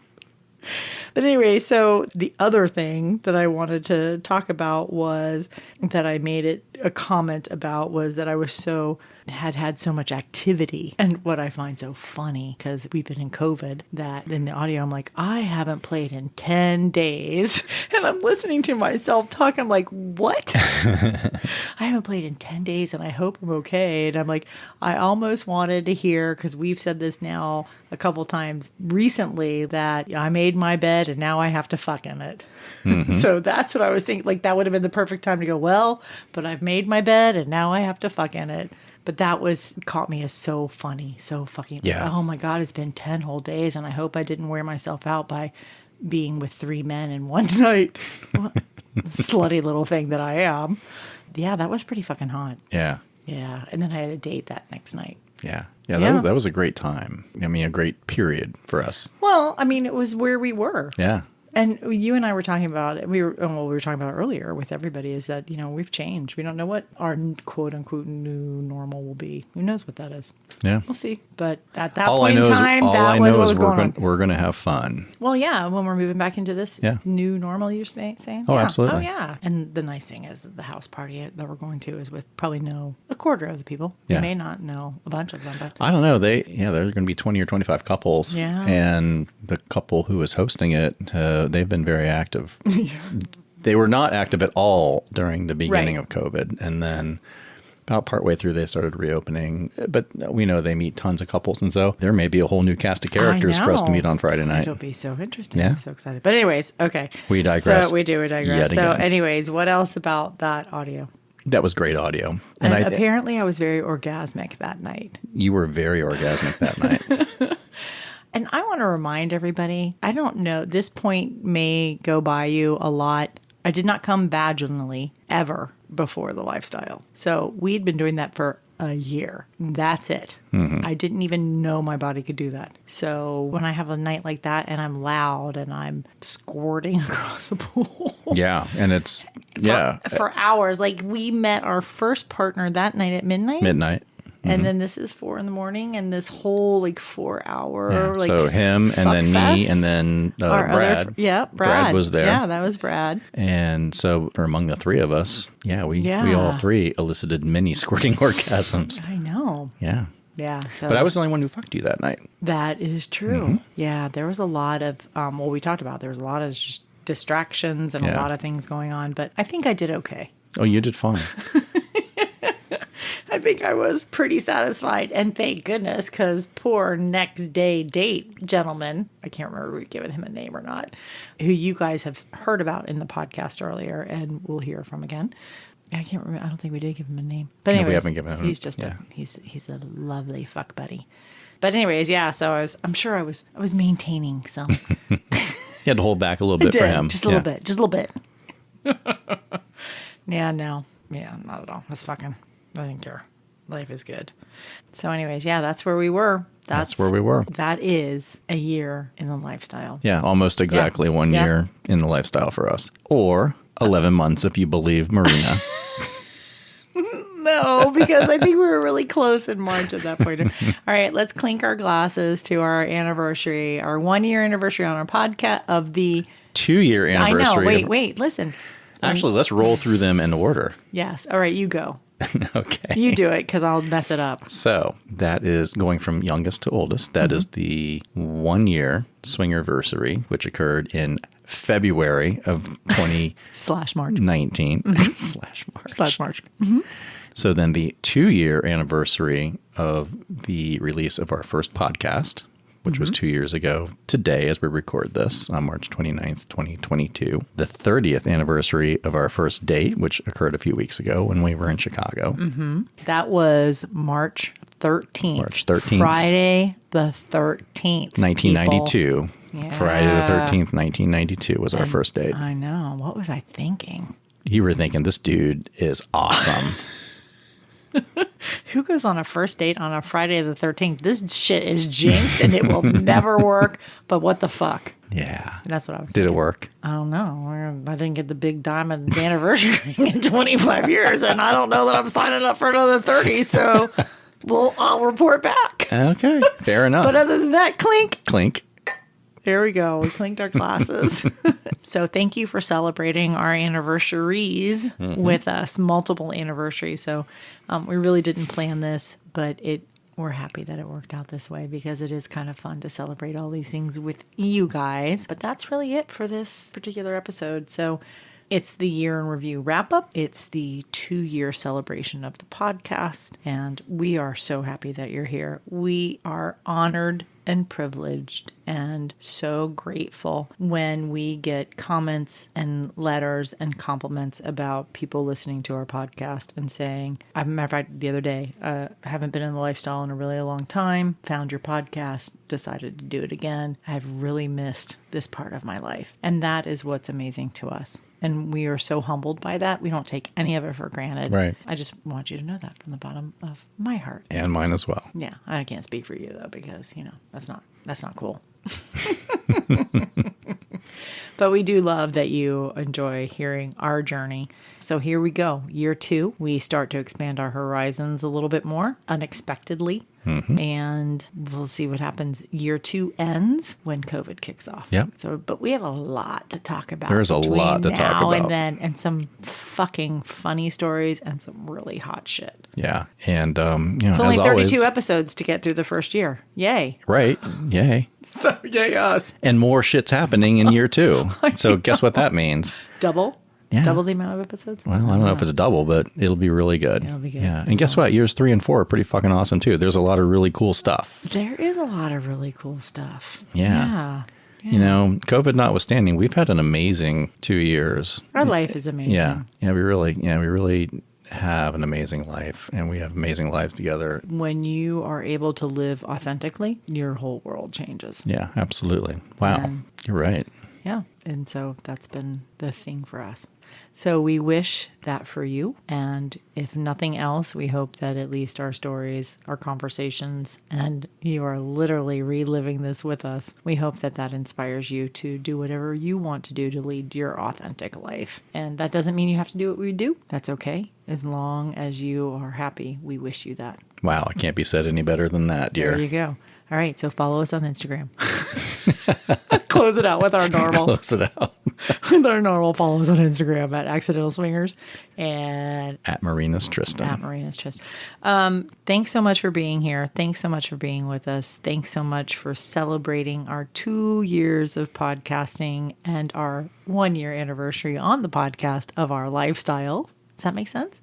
But anyway, so the other thing that I wanted to talk about was that I made it a comment about was that I was had so much activity. And what I find so funny, because we've been in COVID, that in the audio, I'm like, I haven't played in 10 days. And I'm listening to myself talk. I'm like, what? I haven't played in 10 days and I hope I'm okay. And I'm like, I almost wanted to hear, because we've said this now a couple times recently, that I made my bed and now I have to fuck in it. So that's what I was thinking. Like, that would have been the perfect time to go, well, but I've made my bed and now I have to fuck in it. But that caught me as so funny, so fucking, oh my God, it's been 10 whole days and I hope I didn't wear myself out by being with 3 men in one night. Slutty little thing that I am. Yeah, that was pretty fucking hot. Yeah. Yeah. And then I had a date that next night. Yeah. Yeah, that was a great time. I mean, a great period for us. Well, I mean, it was where we were. Yeah. And you and I were talking about, we were talking about earlier with everybody is that, we've changed. We don't know what our quote unquote new normal will be. Who knows what that is? Yeah. We'll see. But at that point in time, that was what was going on. We're going to have fun. Well, yeah, when we're moving back into this new normal, you're saying? Oh, yeah. absolutely. Oh, yeah. And the nice thing is that the house party that we're going to is with probably a quarter of the people. Yeah. You may not know a bunch of them, but I don't know. There's going to be 20 or 25 couples. Yeah. And the couple who is hosting it, they've been very active. They were not active at all during the beginning of COVID. And then about partway through, they started reopening. But we know they meet tons of couples. And so there may be a whole new cast of characters for us to meet on Friday night. It'll be so interesting. Yeah. I'm so excited. But anyways, okay. We digress. So we digress. Yet So again. anyways, what else about that audio? That was great audio. And apparently I was very orgasmic that night. You were very orgasmic that night. And I want to remind everybody, I don't know, this point may go by you a lot. I did not come vaginally ever before the lifestyle. So we'd been doing that for a year. That's it. Mm-hmm. I didn't even know my body could do that. So when I have a night like that and I'm loud and I'm squirting across a pool. Yeah. And it's, For hours. Like we met our first partner that night at midnight. Mm-hmm. And then this is 4 a.m. and this whole 4 hour so him and then me and then Brad. Brad was there. Yeah, that was Brad. And so among the three of us, we all three elicited many squirting orgasms. I know. Yeah. Yeah. So but I was the only one who fucked you that night. That is true. Mm-hmm. Yeah, there was a lot of we talked about there was a lot of just distractions and a lot of things going on, but I think I did okay. Oh, you did fine. I think I was pretty satisfied, and thank goodness, because poor next day date gentleman, I can't remember if we've given him a name or not, who you guys have heard about in the podcast earlier and we'll hear from again. I can't remember. I don't think we did give him a name. But anyways, we haven't given him. He's just he's a lovely fuck buddy. But anyways, so I'm sure I was maintaining some. You had to hold back a little bit for him. Just a little bit. Just a little bit. No. Yeah, not at all. That's fucking, I didn't care. Life is good. So anyways, that's where we were. That's where we were. That is a year in the lifestyle. Yeah, almost exactly 1 year in the lifestyle for us. Or 11 months if you believe Myrina. No, because I think we were really close in March at that point. All right, let's clink our glasses to our anniversary, our 1 year anniversary on our podcast of the 2 year anniversary. I know. Wait, listen. Actually, let's roll through them in order. Yes. All right, you go. Okay. You do it because I'll mess it up. So that is going from youngest to oldest. That is the 1 year Swingerversary, which occurred in February of 2019. / March. Mm-hmm. So then the 2 year anniversary of the release of our first podcast, which was 2 years ago today as we record this on March 29th, 2022. The 30th anniversary of our first date, which occurred a few weeks ago when we were in Chicago. Mm-hmm. That was March 13th. March 13th. Friday the 13th. 1992. Yeah. Friday the 13th, 1992 was our first date. I know. What was I thinking? You were thinking, this dude is awesome. Who goes on a first date on a Friday the 13th? This shit is jinxed and it will never work. But what the fuck? Yeah. That's what I was Did thinking. it work? I don't know. I didn't get the big diamond anniversary ring in 25 years, and I don't know that I'm signing up for another 30. So, I'll report back. Okay. Fair enough. But other than that, clink. Clink. There we go. We clinked our glasses. So thank you for celebrating our anniversaries with us, multiple anniversaries. So we really didn't plan this, but we're happy that it worked out this way because it is kind of fun to celebrate all these things with you guys. But that's really it for this particular episode. So it's the year in review wrap up. It's the 2-year celebration of the podcast. And we are so happy that you're here. We are honored and privileged and so grateful when we get comments and letters and compliments about people listening to our podcast and saying, as a matter of fact, the other day, I haven't been in the lifestyle in a really long time, found your podcast, decided to do it again. I've really missed this part of my life. And that is what's amazing to us. And we are so humbled by that. We don't take any of it for granted. Right. I just want you to know that from the bottom of my heart. And mine as well. Yeah, I can't speak for you though because that's not cool. But we do love that you enjoy hearing our journey. So here we go. Year 2, we start to expand our horizons a little bit more unexpectedly. And we'll see what happens. Year 2 ends when COVID kicks off. Yep. So, but we have a lot to talk about. There's a lot to talk now about. and some fucking funny stories and some really hot shit. Yeah. And, It's only as 32 always, episodes to get through the first year. Yay. right. Yay. So yay us. And more shit's happening in year 2. So guess what that means? Double? Yeah. Double the amount of episodes? Well, I don't know if it's double, but it'll be really good. It'll be good. Yeah. And guess what? Years 3 and 4 are pretty fucking awesome too. There's a lot of really cool stuff. There is a lot of really cool stuff. Yeah. You know, COVID notwithstanding, we've had an amazing 2 years. Our life is amazing. Yeah. We really have an amazing life and we have amazing lives together. When you are able to live authentically, your whole world changes. Yeah, absolutely. Wow. And- You're right. Yeah. And so that's been the thing for us. So we wish that for you. And if nothing else, we hope that at least our stories, our conversations, and you are literally reliving this with us. We hope that that inspires you to do whatever you want to do to lead your authentic life. And that doesn't mean you have to do what we do. That's okay. As long as you are happy, we wish you that. Wow. It can't be said any better than that, dear. There you go. All right. So follow us on Instagram. Close it out with our normal. Close it out. With our normal follows on Instagram at Accidental Swingers and At Myrina's Tristan. at Myrina's Tristan. Thanks so much for being here. Thanks so much for being with us. Thanks so much for celebrating our 2 years of podcasting and our 1-year anniversary on the podcast of our lifestyle. Does that make sense?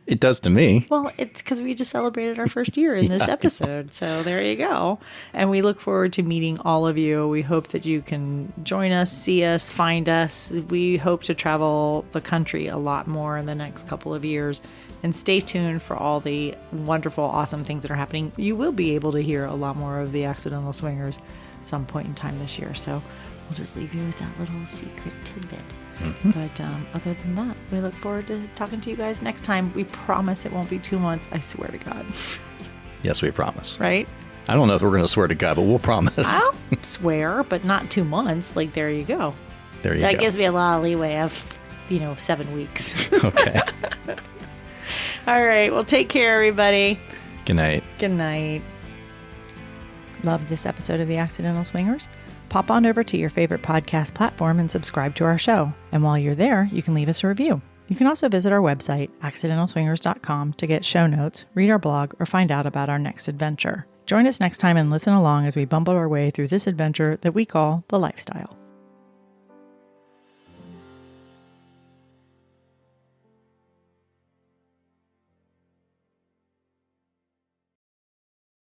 It does to me. Well, it's because we just celebrated our first year in this episode. So there you go. And we look forward to meeting all of you. We hope that you can join us, see us, find us. We hope to travel the country a lot more in the next couple of years. And stay tuned for all the wonderful, awesome things that are happening. You will be able to hear a lot more of the Accidental Swingers some point in time this year. So we'll just leave you with that little secret tidbit. But other than that, we look forward to talking to you guys next time. We promise it won't be 2 months. I swear to God. Yes, we promise. Right? I don't know if we're going to swear to God, but we'll promise. I'll swear, but not 2 months. Like, there you go. There you That go. gives me a lot of leeway of, 7 weeks. Okay. All right. Well, take care, everybody. Good night. Good night. Love this episode of The Accidental Swingers? Pop on over to your favorite podcast platform and subscribe to our show. And while you're there, you can leave us a review. You can also visit our website, accidentalswingers.com, to get show notes, read our blog, or find out about our next adventure. Join us next time and listen along as we bumble our way through this adventure that we call the lifestyle.